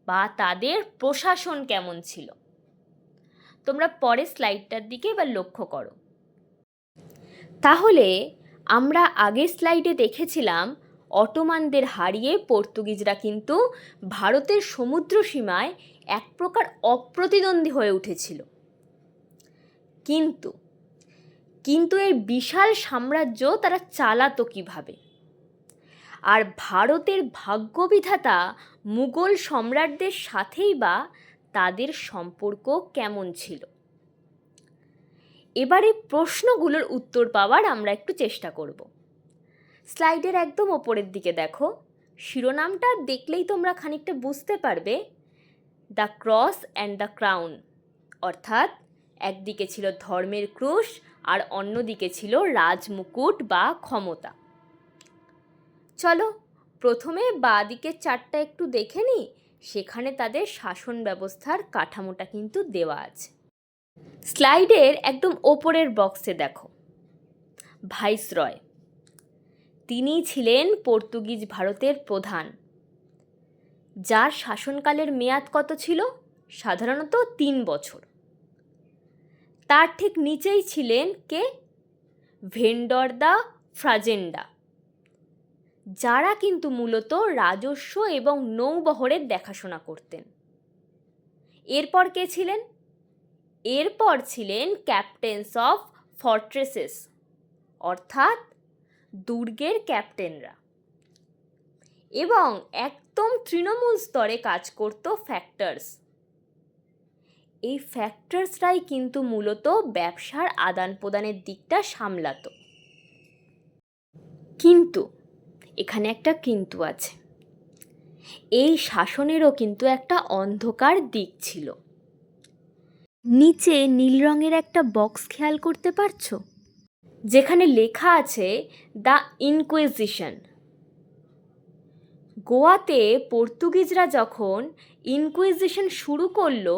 বা তাদের প্রশাসন কেমন ছিল। তোমরা পরের স্লাইডটার দিকে এবার লক্ষ্য করো। তাহলে আমরা আগের স্লাইডে দেখেছিলাম অটোমানদের হারিয়ে পর্তুগিজরা কিন্তু ভারতের সমুদ্র সীমায় এক প্রকার অপ্রতিদ্বন্দ্বী হয়ে উঠেছিল। কিন্তু এই বিশাল সাম্রাজ্য তারা চালাতো কিভাবে? আর ভারতের ভাগ্যবিধাতা মুঘল সম্রাটদের সাথেই বা তাদের সম্পর্ক কেমন ছিল? এবারে প্রশ্নগুলোর উত্তর পাওয়ার আমরা একটু চেষ্টা করব। স্লাইডের একদম ওপরের দিকে দেখো, শিরোনামটা দেখলেই তোমরা খানিকটা বুঝতে পারবে, the cross and the crown, অর্থাৎ একদিকে ছিল ধর্মের ক্রুশ আর অন্যদিকে ছিল রাজমুকুট বা ক্ষমতা। চলো প্রথমে বাঁ দিকের চারটা একটু দেখে নিই। সেখানে তাদের শাসন ব্যবস্থার কাঠামোটা কিন্তু দেওয়া আছে। স্লাইডের একদম ওপরের বক্সে দেখো, ভাইসরয়। তিনি ছিলেন পর্তুগিজ ভারতের প্রধান, যার শাসনকালের মেয়াদ কত ছিল? সাধারণত 3 বছর। তার ঠিক নিচেই ছিলেন কে? ভেন্ডর দা ফ্রাজেন্ডা, যারা কিন্তু মূলত রাজস্ব এবং নৌবহরের দেখাশোনা করতেন। এরপর কে ছিলেন? এরপর ছিলেন ক্যাপ্টেন্স অফ ফর্ট্রেসেস, অর্থাৎ দুর্গের ক্যাপ্টেনরা। এবং একদম তৃণমূল স্তরে কাজ করত ফ্যাক্টরস। এই ফ্যাক্টরসরাই কিন্তু মূলত ব্যবসার আদান প্রদানের দিকটা সামলাতো। কিন্তু এখানে একটা কিন্তু আছে, এই শাসনেরও কিন্তু একটা অন্ধকার দিক ছিল। নিচে নীল রঙের একটা বক্স খেয়াল করতে পারছো, যেখানে লেখা আছে দ্য ইনকুইজিশন। গোয়াতে পর্তুগিজরা যখন ইনকুইজিশন শুরু করলো,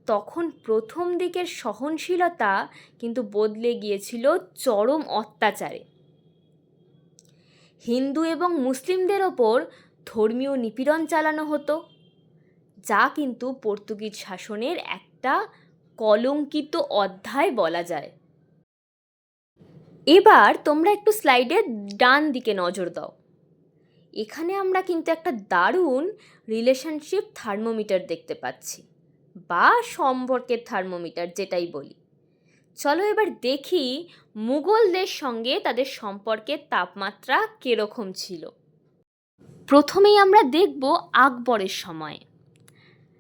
তখন প্রথম দিকের সহনশীলতা কিন্তু বদলে গিয়েছিল চরম অত্যাচারে। হিন্দু এবং মুসলিমদের ওপর ধর্মীয় নিপীড়ন চালানো হতো, যা কিন্তু পর্তুগিজ শাসনের একটা কলঙ্কিত অধ্যায় বলা যায়। এবার তোমরা একটু স্লাইডের ডান দিকে নজর দাও। এখানে আমরা কিন্তু একটা দারুণ রিলেশনশিপ থার্মোমিটার দেখতে পাচ্ছি, বা সম্পর্কের থার্মোমিটার যেটাই বলি। চলো এবার দেখি মুঘলদের সঙ্গে তাদের সম্পর্কের তাপমাত্রা কীরকম ছিল। প্রথমেই আমরা দেখব আকবরের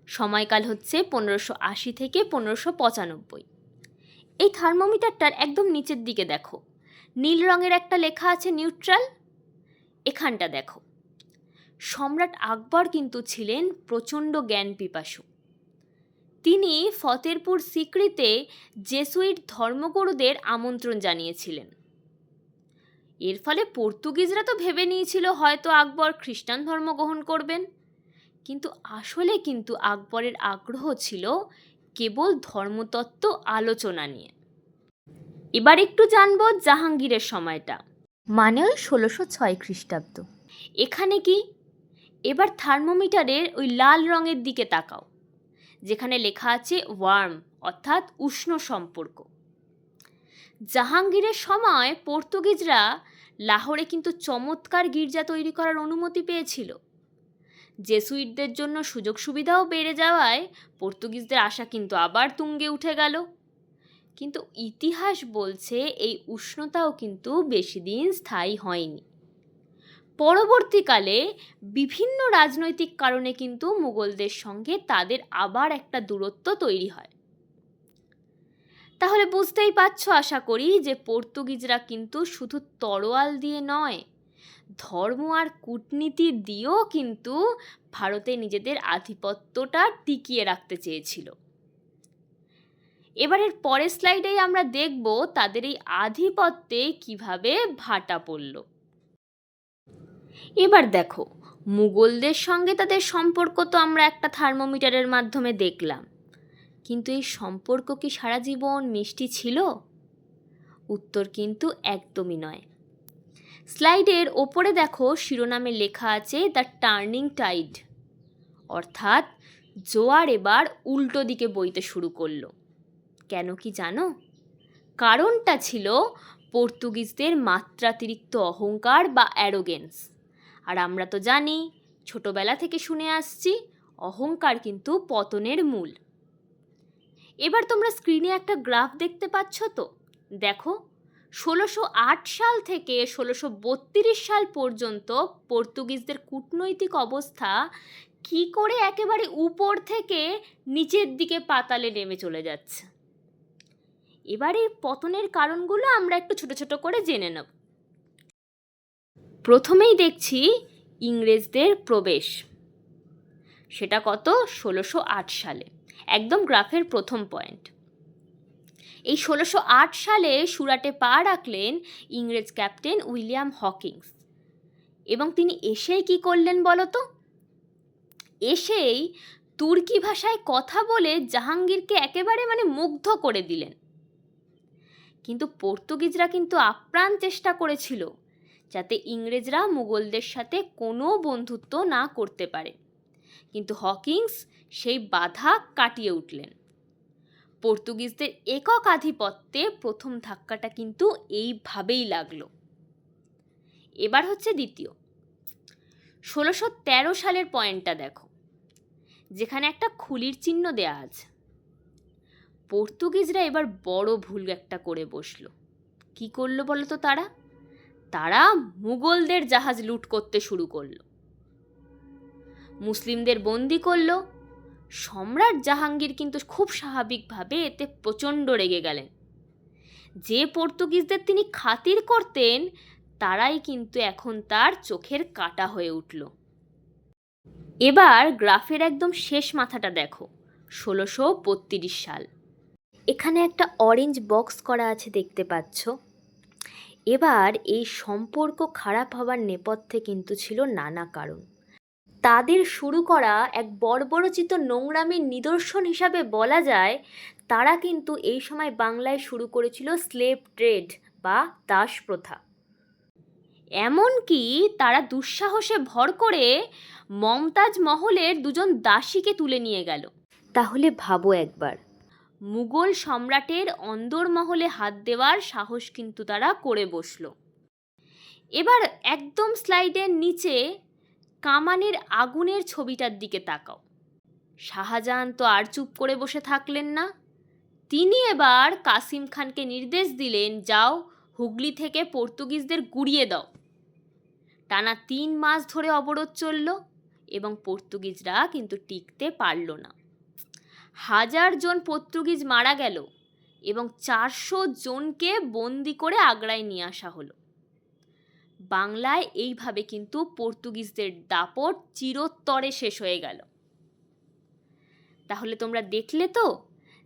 সময়কাল হচ্ছে 1580 থেকে 1595। এই থার্মোমিটারটার একদম নিচের দিকে দেখো, নীল রঙের একটা লেখা আছে নিউট্রাল। এখানটা দেখো, সম্রাট আকবর কিন্তু ছিলেন প্রচণ্ড জ্ঞান পিপাসু। তিনি ফতেরপুর সিক্রিতে জেসুইট ধর্মগুরুদের আমন্ত্রণ জানিয়েছিলেন। এর ফলে পর্তুগিজরা তো ভেবে নিয়েছিল হয়তো আকবর খ্রিস্টান ধর্ম গ্রহণ করবেন, কিন্তু আসলে কিন্তু আকবরের আগ্রহ ছিল কেবল ধর্মতত্ত্ব আলোচনা নিয়ে। এবার একটু জানবো জাহাঙ্গীরের সময়টা, মানে ওই 1606 খ্রিস্টাব্দ। এখানে কি, এবার থার্মোমিটারের ওই লাল রঙের দিকে তাকাও, যেখানে লেখা আছে ওয়ার্ম, অর্থাৎ উষ্ণ সম্পর্ক। জাহাঙ্গীরের সময় পর্তুগিজরা লাহোরে কিন্তু চমৎকার গির্জা তৈরি করার অনুমতি পেয়েছিল। জেসুইটদের জন্য সুযোগ সুবিধাও বেড়ে যাওয়ায় পর্তুগিজদের আশা কিন্তু আবার তুঙ্গে উঠে গেল। কিন্তু ইতিহাস বলছে এই উষ্ণতাও কিন্তু বেশি দিন স্থায়ী হয়নি। পরবর্তীকালে বিভিন্ন রাজনৈতিক কারণে কিন্তু মুঘলদের সঙ্গে তাদের আবার একটা দূরত্ব তৈরি হয়। তাহলে বুঝতেই পারছো আশা করি যে পর্তুগিজরা কিন্তু শুধু তরোয়াল দিয়ে নয়, ধর্ম আর কূটনীতি দিয়েও কিন্তু ভারতে নিজেদের আধিপত্যটা টিকিয়ে রাখতে চেয়েছিল। এবারের পরের স্লাইডেই আমরা দেখব তাদের এই আধিপত্যে কিভাবে ভাটা পড়ল। এবার দেখো, মুঘলদের সঙ্গে তাদের সম্পর্ক তো আমরা একটা থার্মোমিটারের মাধ্যমে দেখলাম, কিন্তু এই সম্পর্ক কি সারা জীবন মিষ্টি ছিল? উত্তর কিন্তু একদমই নয়। স্লাইডের ওপরে দেখো, শিরোনামে লেখা আছে দ্য টার্নিং টাইড, অর্থাৎ জোয়ার এবার উল্টো দিকে বইতে শুরু করলো। কেন কি জানো? কারণটা ছিল পর্তুগিজদের মাত্রাতিরিক্ত অহংকার বা অ্যারোগেন্স। আর আমরা তো জানি, ছোটবেলা থেকে শুনে আসছি, অহংকার কিন্তু পতনের মূল। এবার তোমরা স্ক্রিনে একটা গ্রাফ দেখতে পাচ্ছ তো, দেখো 1608 সাল থেকে 1632 সাল পর্যন্ত পর্তুগিজদের কূটনৈতিক অবস্থা কি করে একেবারে উপর থেকে নিচের দিকে পাতালে নেমে চলে যাচ্ছে। এবার এই পতনের কারণগুলো আমরা একটু ছোট ছোট করে জেনে নেব। প্রথমেই দেখছি ইংরেজদের প্রবেশ, সেটা কত? 1608 সালে, একদম গ্রাফের প্রথম পয়েন্ট। এই 1608 সালে সুরাটে পা রাখলেন ইংরেজ ক্যাপ্টেন উইলিয়াম হকিংস, এবং তিনি এসেই কি করলেন বলো তো? এসেই তুর্কি ভাষায় কথা বলে জাহাঙ্গীরকে একেবারে মুগ্ধ করে দিলেন। কিন্তু পর্তুগিজরা কিন্তু আপ্রাণ চেষ্টা করেছিল যাতে ইংরেজরা মুঘলদের সাথে কোনো বন্ধুত্ব না করতে পারে, কিন্তু হকিংস সেই বাধা কাটিয়ে উঠলেন। পর্তুগিজদের একক আধিপত্যে প্রথম ধাক্কাটা কিন্তু এইভাবেই লাগলো। এবার হচ্ছে দ্বিতীয়, 1613 সালের পয়েন্টটা দেখো, যেখানে একটা খুলির চিহ্ন দেয়া আছে। পর্তুগিজরা এবার বড় ভুল একটা করে বসলো। কি করলো বলো তো? তারা মুঘলদের জাহাজ লুট করতে শুরু করলো, মুসলিমদের বন্দি করলো। সম্রাট জাহাঙ্গীর কিন্তু খুব স্বাভাবিকভাবে এতে প্রচণ্ড রেগে গেলেন। যে পর্তুগিজদের তিনি খাতির করতেন, তারাই কিন্তু এখন তার চোখের কাঁটা হয়ে উঠল। এবার গ্রাফের একদম শেষ মাথাটা দেখো, 1632 সাল। এখানে একটা অরেঞ্জ বক্স করা আছে, দেখতে পাচ্ছ? এবার এই সম্পর্ক খারাপ হওয়ার নেপথ্যে কিন্তু ছিল নানা কারণ। তাদের শুরু করা এক বর্বরোচিত নোংরামির নিদর্শন হিসাবে বলা যায়, তারা কিন্তু এই সময় বাংলায় শুরু করেছিল স্লেভ ট্রেড বা দাস প্রথা। এমনকি তারা দুঃসাহসে ভর করে মমতাজ মহলের দুজন দাসীকে তুলে নিয়ে গেল। তাহলে ভাবো একবার, মুঘল সম্রাটের অন্দরমহলে হাত দেওয়ার সাহস কিন্তু তারা করে বসলো। এবার একদম স্লাইডের নিচে কামানের আগুনের ছবিটার দিকে তাকাও। শাহজাহান তো আর চুপ করে বসে থাকলেন না। তিনি এবার কাসিম খানকে নির্দেশ দিলেন, যাও হুগলি থেকে পর্তুগিজদের গুড়িয়ে দাও। টানা 3 মাস ধরে অবরোধ চলল এবং পর্তুগিজরা কিন্তু টিকতে পারল না। 1000 জন পর্তুগিজ মারা গেল এবং 400 জনকে বন্দি করে আগ্রায় নিয়ে আসা হলো। বাংলায় এইভাবে কিন্তু পর্তুগিজদের দাপট চিরতরে শেষ হয়ে গেল। তাহলে তোমরা দেখলে তো,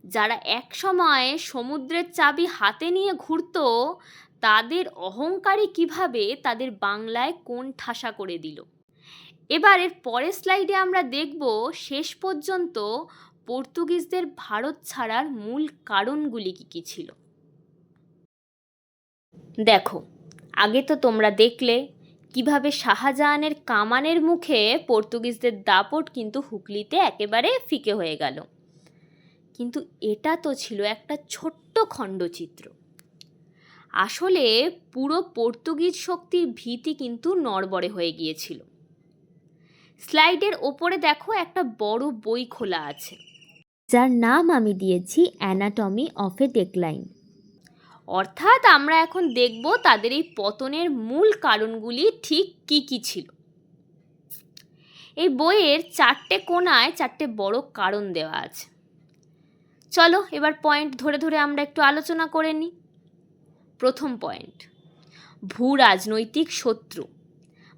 যারা এক সময় সমুদ্রের চাবি হাতে নিয়ে ঘুরতো, তাদের অহংকারই কিভাবে তাদের বাংলায় কোণ ঠাসা করে দিল। এবার এর পরের স্লাইডে আমরা দেখব শেষ পর্যন্ত পর্তুগিজদের ভারত ছাড়ার মূল কারণগুলি কী কী ছিল। দেখো, আগে তো তোমরা দেখলে কিভাবে শাহজাহানের কামানের মুখে পর্তুগিজদের দাপট কিন্তু হুগলিতে একেবারে ফিকে হয়ে গেল। কিন্তু এটা তো ছিল একটা ছোট্ট খণ্ডচিত্র। আসলে পুরো পর্তুগিজ শক্তির ভীতি কিন্তু নড়বড়ে হয়ে গিয়েছিল। স্লাইডের ওপরে দেখো একটা বড় বই খোলা আছে, যার নাম আমি দিয়েছি অ্যানাটমি অফ এ ডেক্লাইন। অর্থাৎ আমরা এখন দেখব তাদের এই পতনের মূল কারণগুলি ঠিক কী কী ছিল। এই বইয়ের 4টে কোণায় 4টে বড় কারণ দেওয়া আছে। চলো এবার পয়েন্ট ধরে ধরে আমরা একটু আলোচনা করে নিই। প্রথম পয়েন্ট, ভূ রাজনৈতিক শত্রু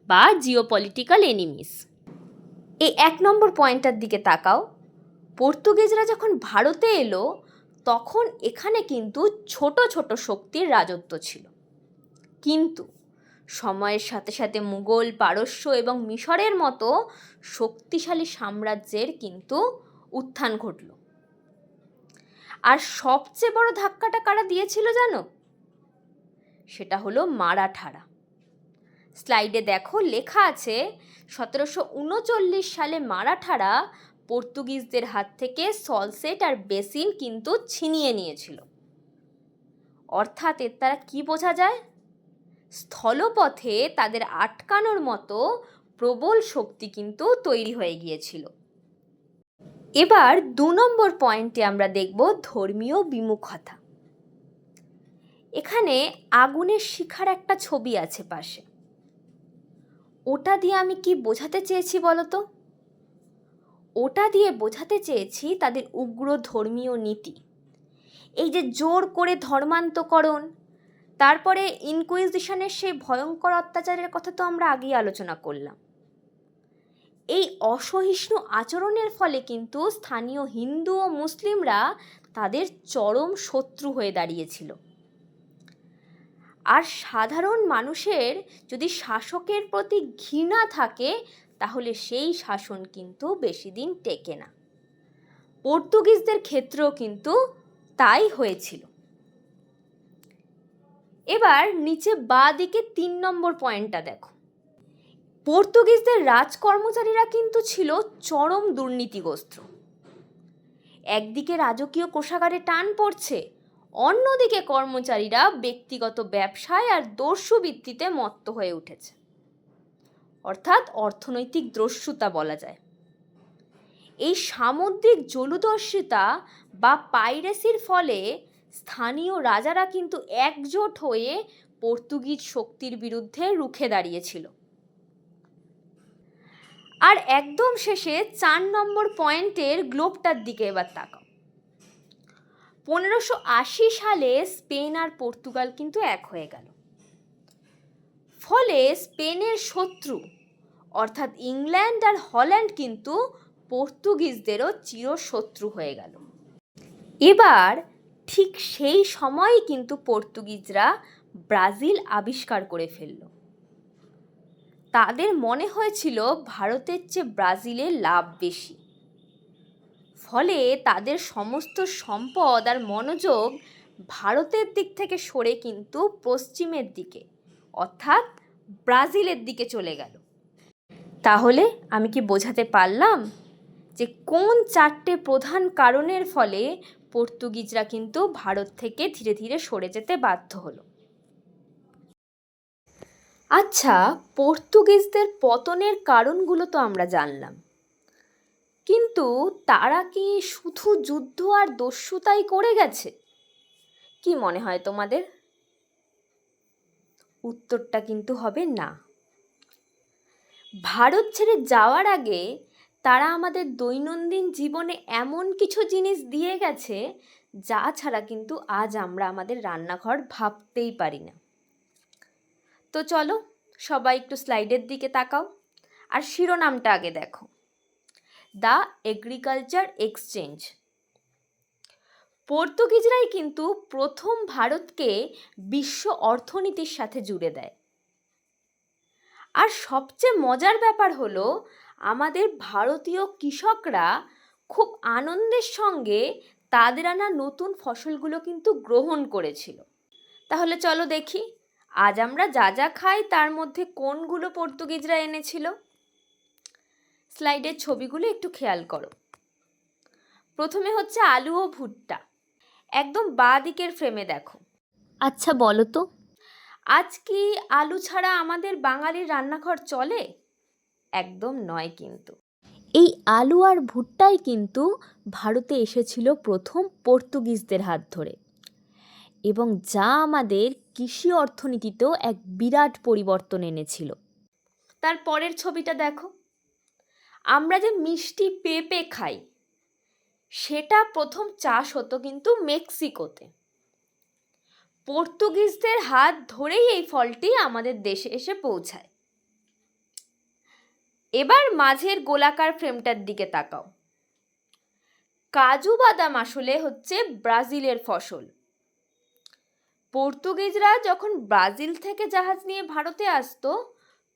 বা জিওপলিটিক্যাল এনিমিস। এই 1 নম্বর পয়েন্টটার দিকে তাকাও। পর্তুগিজরা যখন ভারতে এলো, তখন এখানে কিন্তু ছোট ছোট শক্তির রাজত্ব ছিল। কিন্তু সময়ের সাথে সাথে মুঘল, পারস্য এবং মিশরের মতো শক্তিশালী সাম্রাজ্যের কিন্তু উত্থান ঘটল। আর সবচেয়ে বড় ধাক্কাটা কারা দিয়েছিল জানো? সেটা হলো মারাঠারা। স্লাইডে দেখো লেখা আছে 1739 সালে মারাঠারা পর্তুগিজদের হাত থেকে সলসেট আর বেসিন কিন্তু ছিনিয়ে নিয়েছিল। অর্থাৎ এর দ্বারা কী বোঝা যায়? স্থলপথে তাদের আটকানোর মতো প্রবল শক্তি কিন্তু তৈরি হয়ে গিয়েছিল। এবার 2 নম্বর পয়েন্টে আমরা দেখব ধর্মীয় বিমুখতা। এখানে আগুনের শিখার একটা ছবি আছে পাশে। ওটা দিয়ে আমি কি বোঝাতে চেয়েছি বলো তো? ওটা দিয়ে বোঝাতে চেয়েছি তাদের উগ্র ধর্মীয় নীতি। এই যে জোর করে ধর্মান্তকরণ, তারপরে ইনকুইজিশনের সেই ভয়ঙ্কর অত্যাচারের কথা তো আমরা আগেই আলোচনা করলাম। এই অসহিষ্ণু আচরণের ফলে কিন্তু স্থানীয় হিন্দু ও মুসলিমরা তাদের চরম শত্রু হয়ে দাঁড়িয়েছিল। আর সাধারণ মানুষের যদি শাসকের প্রতি ঘৃণা থাকে, তাহলে সেই শাসন কিন্তু বেশি দিন টেকে না। পর্তুগিজদের ক্ষেত্রেও কিন্তু তাই হয়েছিল। এবার নিচে বাঁ দিকে 3 নম্বর পয়েন্টটা দেখো। পর্তুগিজদের রাজকর্মচারীরা কিন্তু ছিল চরম দুর্নীতিগ্রস্ত। একদিকে রাজকীয় কোষাগারে টান পড়ছে, অন্যদিকে কর্মচারীরা ব্যক্তিগত ব্যবসায় আর দস্যুবৃত্তিতে মত্ত হয়ে উঠেছে। অর্থাৎ অর্থনৈতিক দ্রষ্টতা বলা যায়। এই সামুদ্রিক জলদস্যুতা বা পাইরেসির ফলে স্থানীয় রাজারা কিন্তু একজোট হয়ে পর্তুগিজ শক্তির বিরুদ্ধে রুখে দাঁড়িয়েছিল। আর একদম শেষে 4 নম্বর পয়েন্টের গ্লোবটার দিকে এবার তাকাও। 1580 সালে স্পেন আর পর্তুগাল কিন্তু এক হয়ে গেল। ফলে স্পেনের শত্রু অর্থাৎ ইংল্যান্ড আর হল্যান্ড কিন্তু পর্তুগিজদেরও চিরশত্রু হয়ে গেল। এবার ঠিক সেই সময়ই কিন্তু পর্তুগিজরা ব্রাজিল আবিষ্কার করে ফেলল। তাদের মনে হয়েছিল ভারতের চেয়ে ব্রাজিলের লাভ বেশি। ফলে তাদের সমস্ত সম্পদ আর মনোযোগ ভারতের দিক থেকে সরে কিন্তু পশ্চিমের দিকে অর্থাৎ ব্রাজিলের দিকে চলে গেল। তাহলে আমি কি বোঝাতে পারলাম যে কোন 4টে প্রধান কারণের ফলে পর্তুগিজরা কিন্তু ভারত থেকে ধীরে ধীরে সরে যেতে বাধ্য হলো? আচ্ছা, পর্তুগিজদের পতনের কারণগুলো তো আমরা জানলাম, কিন্তু তারা কি শুধু যুদ্ধ আর দস্যুতাই করে গেছে? কি মনে হয় তোমাদের? উত্তরটা কিন্তু হবে না। ভারত ছেড়ে যাওয়ার আগে তারা আমাদের দৈনন্দিন জীবনে এমন কিছু জিনিস দিয়ে গেছে যা ছাড়া কিন্তু আজ আমরা আমাদের রান্নাঘর ভাবতেই পারি না। তো চলো সবাই একটু স্লাইডের দিকে তাকাও আর শিরোনামটা আগে দেখো, দ্য এগ্রিকালচার এক্সচেঞ্জ। পর্তুগিজরাই কিন্তু প্রথম ভারতকে বিশ্ব অর্থনীতির সাথে জুড়ে দেয়। আর সবচেয়ে মজার ব্যাপার হলো আমাদের ভারতীয় কৃষকরা খুব আনন্দের সঙ্গে তাদের আনা নতুন ফসলগুলো কিন্তু গ্রহণ করেছিল। তাহলে চলো দেখি আজ আমরা যা যা খাই তার মধ্যে কোনগুলো পর্তুগিজরা এনেছিল। স্লাইডের ছবিগুলো একটু খেয়াল করো। প্রথমে হচ্ছে আলু ও ভুট্টা, একদম বাঁ দিকের ফ্রেমে দেখো। আচ্ছা বলো তো, আজ কি আলু ছাড়া আমাদের বাঙালির রান্নাঘর চলে? একদম নয় কিন্তু। এই আলু আর ভুট্টাই কিন্তু ভারতে এসেছিল প্রথম পর্তুগিজদের হাত ধরে, এবং যা আমাদের কৃষি অর্থনীতিতেও এক বিরাট পরিবর্তন এনেছিল। তার পরের ছবিটা দেখো, আমরা যে মিষ্টি পেঁপে খাই সেটা প্রথম চাষ হতো কিন্তু মেক্সিকোতে। পর্তুগিজদের হাত ধরেই এই ফলটি আমাদের দেশে এসে পৌঁছায়। এবার মাঝের গোলাকার ফ্রেমটার দিকে তাকাও। কাজু বাদাম আসলে হচ্ছে ব্রাজিলের ফসল। পর্তুগিজরা যখন ব্রাজিল থেকে জাহাজ নিয়ে ভারতে আসতো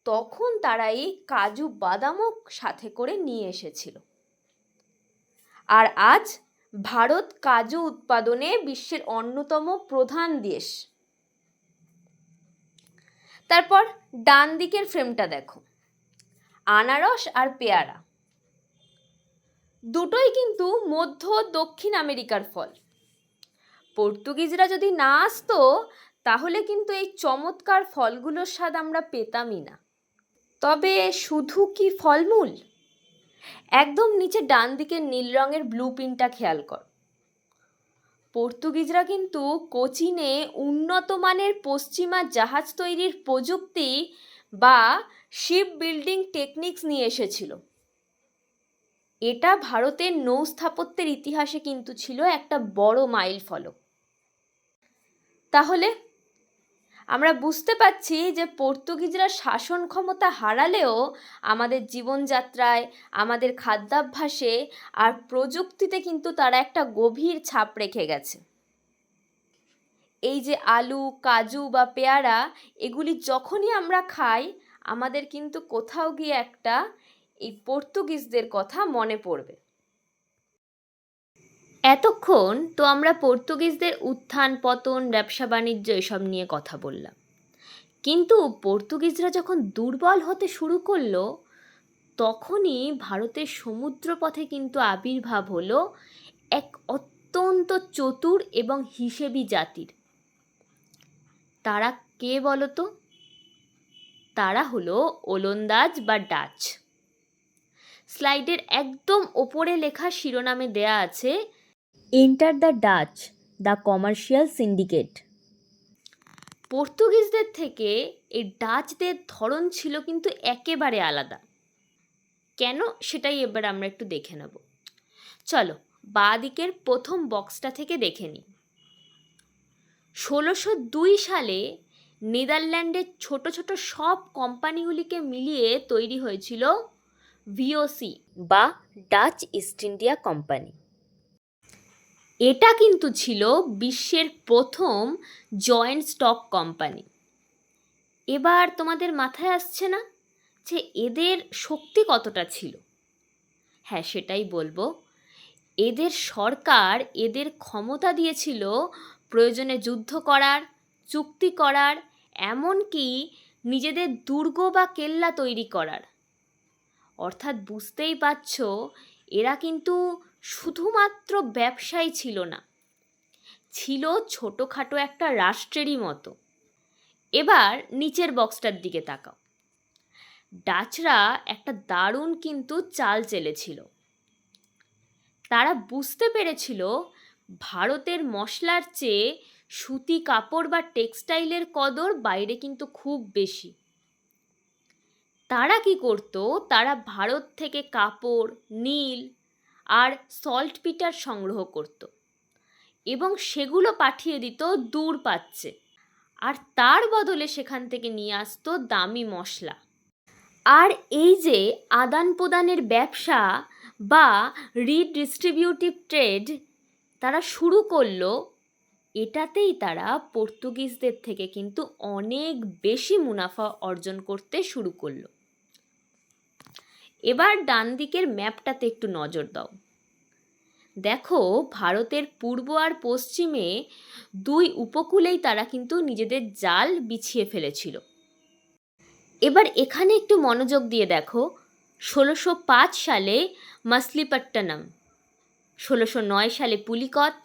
তখন তারা এই কাজু বাদামও সাথে করে নিয়ে এসেছিল। আর আজ ভারত কাজু উৎপাদনে বিশ্বের অন্যতম প্রধান দেশ। তারপর ডান দিকের ফ্রেমটা দেখো, আনারস আর পেয়ারা দুটোই কিন্তু মধ্য দক্ষিণ আমেরিকার ফল। পর্তুগিজরা যদি না আসতো তাহলে কিন্তু এই চমৎকার ফলগুলোর স্বাদ আমরা পেতামই না। তবে শুধু কি ফলমূল? একদম নিচে ডান দিকের নীল রঙের ব্লু প্রিন্টটা খেয়াল কর। পর্তুগিজরা কিন্তু কোচিনে উন্নত মানের পশ্চিমা জাহাজ তৈরির প্রযুক্তি বা শিপ বিল্ডিং টেকনিক্স নিয়ে এসেছিল। এটা ভারতের নৌস্থাপত্যের ইতিহাসে কিন্তু ছিল একটা বড় মাইল ফলক। তাহলে আমরা বুঝতে পারছি যে পর্তুগিজরা শাসন ক্ষমতা হারালেও আমাদের জীবনযাত্রায়, আমাদের খাদ্যাভ্যাসে আর প্রযুক্তিতে কিন্তু তারা একটা গভীর ছাপ রেখে গেছে। এই যে আলু, কাজু বা পেয়ারা, এগুলি যখনই আমরা খাই আমাদের কিন্তু কোথাও গিয়ে একটা এই পর্তুগিজদের কথা মনে পড়বে। এতক্ষণ তো আমরা পর্তুগিজদের উত্থান পতন, ব্যবসা বাণিজ্য এসব নিয়ে কথা বললাম, কিন্তু পর্তুগিজরা যখন দুর্বল হতে শুরু করলো তখনই ভারতের সমুদ্রপথে কিন্তু আবির্ভাব হলো এক অত্যন্ত চতুর এবং হিসেবি জাতির। তারা কে বলো তো? তারা হলো ওলন্দাজ বা ডাচ। স্লাইডের একদম ওপরে লেখা শিরোনামে দেয়া আছে, enter the Dutch, the commercial syndicate. পর্তুগিজদের থেকে এই ডাচদের ধরন ছিল কিন্তু একেবারে আলাদা। কেন সেটাই এবার আমরা একটু দেখে নেব। চলো বাঁ দিকের প্রথম বক্সটা থেকে দেখে নিই। 1602 সালে নেদারল্যান্ডের ছোট ছোট সব কোম্পানিগুলিকে মিলিয়ে তৈরি হয়েছিল ভিওসি বা ডাচ ইস্ট ইন্ডিয়া কোম্পানি। এটা কিন্তু ছিল বিশ্বের প্রথম জয়েন্ট স্টক কোম্পানি। এবার তোমাদের মাথায় আসছে না যে এদের শক্তি কতটা ছিল। হ্যাঁ, সেটাই বলবো। এদের সরকার এদের ক্ষমতা দিয়েছিল প্রয়োজনে যুদ্ধ করার, চুক্তি করার, এমনকি নিজেদের দুর্গ বা কেল্লা তৈরি করার। অর্থাৎ বুঝতেই পারছ, এরা কিন্তু শুধুমাত্র ব্যবসায়ী ছিল না, ছিল ছোটোখাটো একটা রাষ্ট্রেরই মতো। এবার নিচের বক্সটার দিকে তাকাও। ডাচরা একটা দারুণ কিন্তু চাল চেলেছিল। তারা বুঝতে পেরেছিল ভারতের মশলার চেয়ে সুতি কাপড় বা টেক্সটাইলের কদর বাইরে কিন্তু খুব বেশি। তারা কি করত, তারা ভারত থেকে কাপড়, নীল আর সল্ট পিটার সংগ্রহ করত এবং সেগুলো পাঠিয়ে দিত দূর প্রাচ্যে, আর তার বদলে সেখান থেকে নিয়ে আসতো দামি মশলা। আর এই যে আদান প্রদানের ব্যবসা বা রিডিস্ট্রিবিউটিভ ট্রেড তারা শুরু করলো, এটাতেই তারা পর্তুগিজদের থেকে কিন্তু অনেক বেশি মুনাফা অর্জন করতে শুরু করলো। এবার ডান দিকের ম্যাপটাতে একটু নজর দাও। দেখো, ভারতের পূর্ব আর পশ্চিমে দুই উপকূলেই তারা কিন্তু নিজেদের জাল বিছিয়ে ফেলেছিল। এবার এখানে একটু মনোযোগ দিয়ে দেখো, 1605 সালে মাসলিপট্টনম, 1609 সালে পুলিকট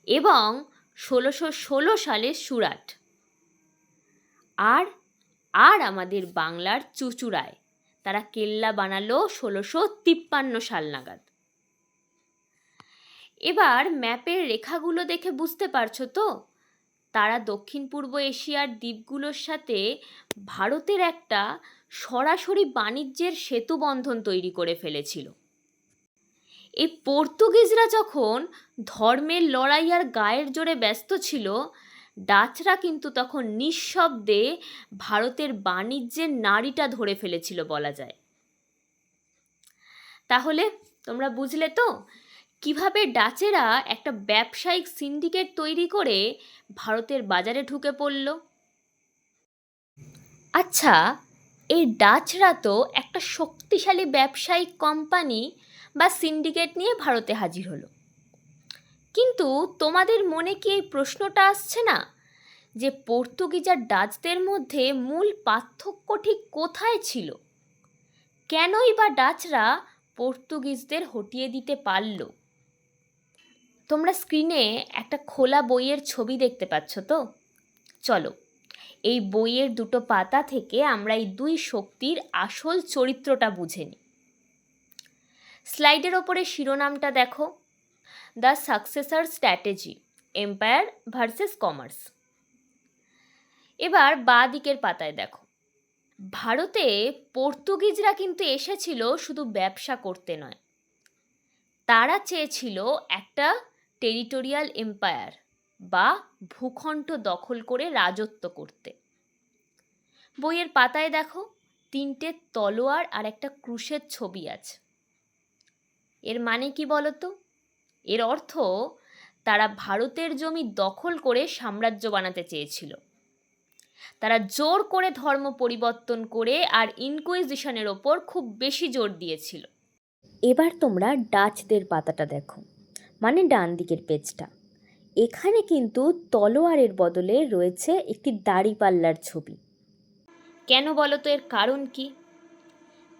এবং 1616 সালে সুরাট, আর আর আমাদের বাংলার চুঁচুড়ায় তারা কেল্লা বানালো 1653 সাল নাগাদ। এবার ম্যাপের রেখাগুলো দেখে বুঝতে পারছো তো, তারা দক্ষিণ পূর্ব এশিয়ার দ্বীপগুলোর সাথে ভারতের একটা সরাসরি বাণিজ্যের সেতু বন্ধন তৈরি করে ফেলেছিল। এই পর্তুগিজরা যখন ধর্মের লড়াই আর গায়ের জোরে ব্যস্ত ছিল, ডাচরা কিন্তু তখন নিঃশব্দে ভারতের বাণিজ্যের নাড়িটা ধরে ফেলেছিল বলা যায়। তাহলে তোমরা বুঝলে তো কিভাবে ডাচেরা একটা ব্যবসায়িক সিন্ডিকেট তৈরি করে ভারতের বাজারে ঢুকে পড়ল। আচ্ছা, এই ডাচরা তো একটা শক্তিশালী ব্যবসায়িক কোম্পানি বা সিন্ডিকেট নিয়ে ভারতে হাজির হলো, কিন্তু তোমাদের মনে কি এই প্রশ্নটা আসছে না যে পর্তুগিজ আর ডাচদের মধ্যে মূল পার্থক্য ঠিক কোথায় ছিল? কেনই বা ডাচরা পর্তুগিজদের হটিয়ে দিতে পারল? তোমরা স্ক্রিনে একটা খোলা বইয়ের ছবি দেখতে পাচ্ছ তো? চলো, এই বইয়ের দুটো পাতা থেকে আমরা এই দুই শক্তির আসল চরিত্রটা বুঝে নিই। স্লাইডের ওপরে শিরোনামটা দেখো, the successor strategy, empire versus commerce. এবার বাঁ দিকের পাতায় দেখো, ভারতে পর্তুগিজরা কিন্তু এসেছিল শুধু ব্যবসা করতে নয়, তারা চেয়েছিল একটা টেরিটোরিয়াল এম্পায়ার বা ভূখণ্ড দখল করে রাজত্ব করতে। বইয়ের পাতায় দেখো, 3টে তলোয়ার আর একটা ক্রুশের ছবি আছে। এর মানে কি বলতো? এর অর্থ তারা ভারতের জমি দখল করে সাম্রাজ্য বানাতে চেয়েছিল। তারা জোর করে ধর্ম পরিবর্তন করে আর ইনকুইজিশনের ওপর খুব বেশি জোর দিয়েছিল। এবার তোমরা ডাচদের পাতাটা দেখো, মানে ডান দিকের পেজটা। এখানে কিন্তু তলোয়ারের বদলে রয়েছে একটি দাড়িপাল্লার ছবি। কেন বলো তো? এর কারণ কি?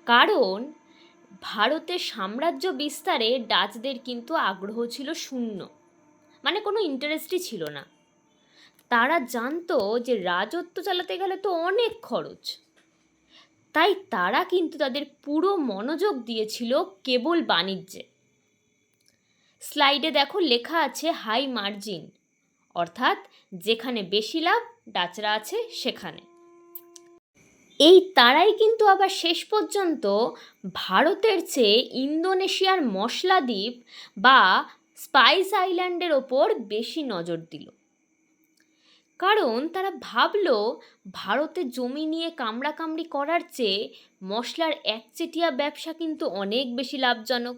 কারণ ভারতের সাম্রাজ্য বিস্তারে ডাচদের কিন্তু আগ্রহ ছিল শূন্য, মানে কোনো ইন্টারেস্টই ছিল না। তারা জানতো যে রাজত্ব চালাতে গেলে তো অনেক খরচ, তাই তারা কিন্তু তাদের পুরো মনোযোগ দিয়েছিল কেবল বাণিজ্যে। স্লাইডে দেখো লেখা আছে হাই মার্জিন, অর্থাৎ যেখানে বেশি লাভ ডাচরা আছে সেখানে। এই তারাই কিন্তু আবার শেষ পর্যন্ত ভারতের চেয়ে ইন্দোনেশিয়ার মশলা দ্বীপ বা স্পাইস আইল্যান্ডের ওপর বেশি নজর দিল, কারণ তারা ভাবলো ভারতে জমি নিয়ে কামড়াকামড়ি করার চেয়ে মশলার একচেটিয়া ব্যবসা কিন্তু অনেক বেশি লাভজনক।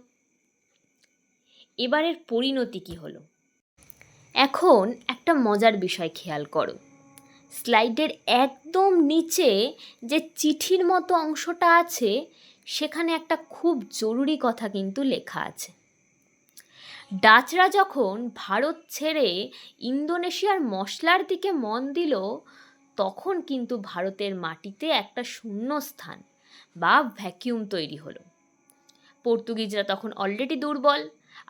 এবারের পরিণতি কি হলো? এখন একটা মজার বিষয় খেয়াল করো, স্লাইডের একদম নিচে যে চিঠির মতো অংশটা আছে সেখানে একটা খুব জরুরি কথা কিন্তু লেখা আছে। ডাচরা যখন ভারত ছেড়ে ইন্দোনেশিয়ার মশলার দিকে মন দিল, তখন কিন্তু ভারতের মাটিতে একটা শূন্যস্থান বা ভ্যাকিউম তৈরি হলো। পর্তুগিজরা তখন অলরেডি দুর্বল,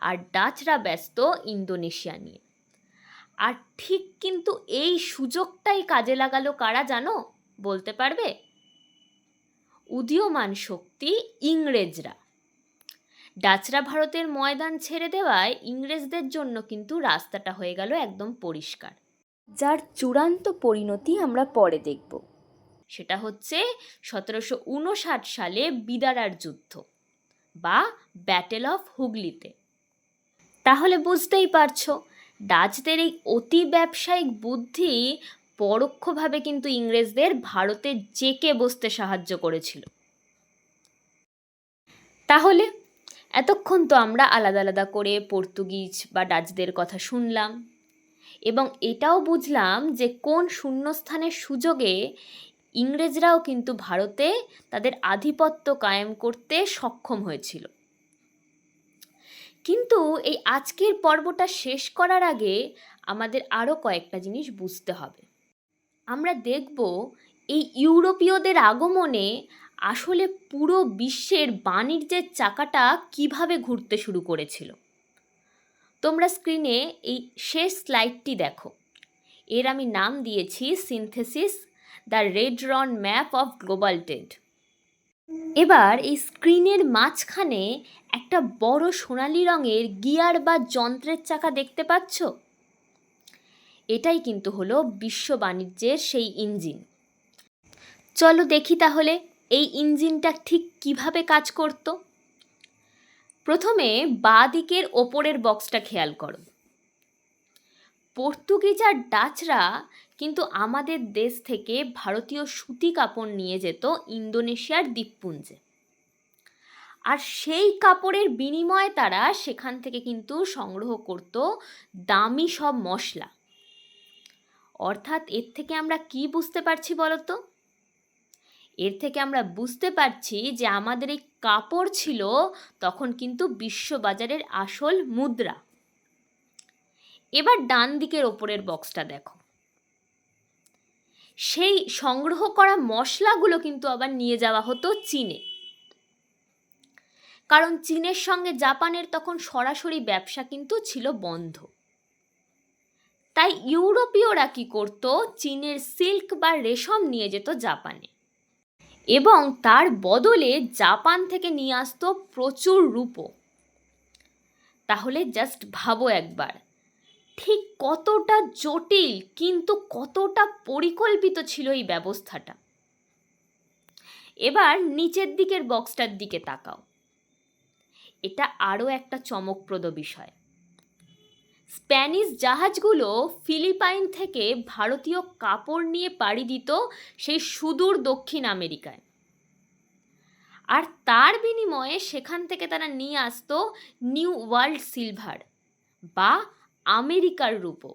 আর ডাচরা ব্যস্ত ইন্দোনেশিয়া নিয়ে। আর ঠিক কিন্তু এই সুযোগটাই কাজে লাগালো কারা জানো? বলতে পারবে? উদীয়মান শক্তি ইংরেজরা। ডাচরা ভারতের ময়দান ছেড়ে দেওয়ায় ইংরেজদের জন্য কিন্তু রাস্তাটা হয়ে গেল একদম পরিষ্কার, যার চূড়ান্ত পরিণতি আমরা পরে দেখব। সেটা হচ্ছে 1759 সালে বিদারার যুদ্ধ বা ব্যাটেল অফ হুগলিতে। তাহলে বুঝতেই পারছো, ডাচদের এই অতি ব্যবসায়িক বুদ্ধি পরোক্ষভাবে কিন্তু ইংরেজদের ভারতে জেকে বসতে সাহায্য করেছিল। তাহলে এতক্ষণ তো আমরা আলাদা আলাদা করে পর্তুগিজ বা ডাচদের কথা শুনলাম, এবং এটাও বুঝলাম যে কোন শূন্যস্থানের সুযোগে ইংরেজরাও কিন্তু ভারতে তাদের আধিপত্য কায়েম করতে সক্ষম হয়েছিল। কিন্তু এই আজকের পর্বটা শেষ করার আগে আমাদের আরও কয়েকটা জিনিস বুঝতে হবে। আমরা দেখব এই ইউরোপীয়দের আগমনে আসলে পুরো বিশ্বের বাণিজ্যের চাকাটা কিভাবে ঘুরতে শুরু করেছিল। তোমরা স্ক্রিনে এই শেষ স্লাইডটি দেখো। এর আমি নাম দিয়েছি synthesis the red run map of global trade. এবার এই স্ক্রিনের মাঝখানে একটা বড় সোনালি রঙের গিয়ার বা যন্ত্রের চাকা দেখতে পাচ্ছ? এটাই কিন্তু হলো বিশ্ব বাণিজ্যের সেই ইঞ্জিন। চলো দেখি তাহলে এই ইঞ্জিনটা ঠিক কিভাবে কাজ করত। প্রথমে বাঁ দিকের ওপরের বক্সটা খেয়াল করো। পর্তুগিজ আর ডাচরা কিন্তু আমাদের দেশ থেকে ভারতীয় সুতি কাপড় নিয়ে যেত ইন্দোনেশিয়ার দ্বীপপুঞ্জে, আর সেই কাপড়ের বিনিময়ে তারা সেখান থেকে কিন্তু সংগ্রহ করত দামি সব মশলা। অর্থাৎ এর থেকে আমরা কি বুঝতে পারছি বলো তো? এর থেকে আমরা বুঝতে পারছি যে আমাদের এই কাপড় ছিল তখন কিন্তু বিশ্ববাজারের আসল মুদ্রা। এবার ডান দিকের ওপরের বক্সটা দেখো। সেই সংগ্রহ করা মশলাগুলো কিন্তু আবার নিয়ে যাওয়া হতো চীনে, কারণ চীনের সঙ্গে জাপানের তখন সরাসরি ব্যবসা কিন্তু ছিল বন্ধ। তাই ইউরোপীয়রা কি করত? চীনের সিল্ক বা রেশম নিয়ে যেত জাপানে, এবং তার বদলে জাপান থেকে নিয়ে আসতো প্রচুর রূপো। তাহলে জাস্ট ভাবো একবার, ঠিক কতটা জটিল কিন্তু কতটা পরিকল্পিত ছিল এই ব্যবস্থাটা। এবার নিচের দিকের বক্সটার দিকে তাকাও। এটা আরও একটা চমকপ্রদ বিষয়। স্প্যানিশ জাহাজগুলো ফিলিপাইন থেকে ভারতীয় কাপড় নিয়ে পাড়ি দিত সেই সুদূর দক্ষিণ আমেরিকায়, আর তার বিনিময়ে সেখান থেকে তারা নিয়ে আসতো নিউ ওয়ার্ল্ড সিলভার বা আমেরিকার রূপো,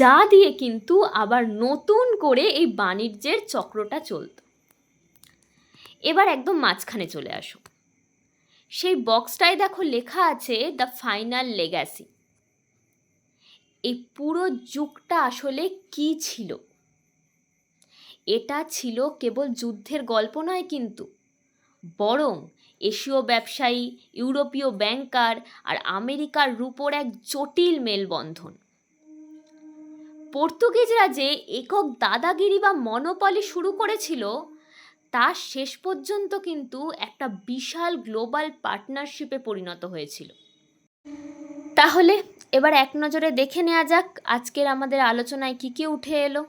যা দিয়ে কিন্তু আবার নতুন করে এই বাণিজ্যের চক্রটা চলত। এবার একদম মাঝখানে চলে আসো। সেই বক্সটায় দেখো লেখা আছে দ্য ফাইনাল লেগ্যাসি। এই পুরো যুগটা আসলে কি ছিল? এটা ছিল কেবল যুদ্ধের গল্প নয় কিন্তু, বরং এশীয় ব্যবসায়ী, ইউরোপীয় ব্যাংকার আর আমেরিকার রূপোর এক জটিল মেলবন্ধন। পর্তুগিজরা যে একক দাদাগিরি বা মনোপলি শুরু করেছিল, তা শেষ পর্যন্ত কিন্তু একটা বিশাল গ্লোবাল পার্টনারশিপে পরিণত হয়েছিল। তাহলে এবার এক নজরে দেখে নেওয়া যাক আজকের আমাদের আলোচনায় কি কি উঠে এলো।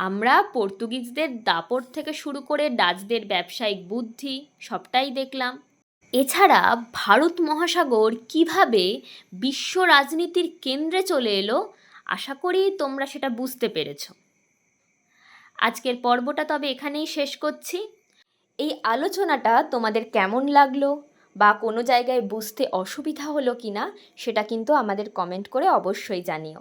আমরা পর্তুগিজদের দাপট থেকে শুরু করে ডাচদের ব্যবসায়িক বুদ্ধি সবটাই দেখলাম। এছাড়া ভারত মহাসাগর কিভাবে বিশ্ব রাজনীতির কেন্দ্রে চলে এলো, আশা করি তোমরা সেটা বুঝতে পেরেছ। আজকের পর্বটা তবে এখানেই শেষ করছি। এই আলোচনাটা তোমাদের কেমন লাগলো বা কোনো জায়গায় বুঝতে অসুবিধা হলো কিনা সেটা কিন্তু আমাদের কমেন্ট করে অবশ্যই জানিও।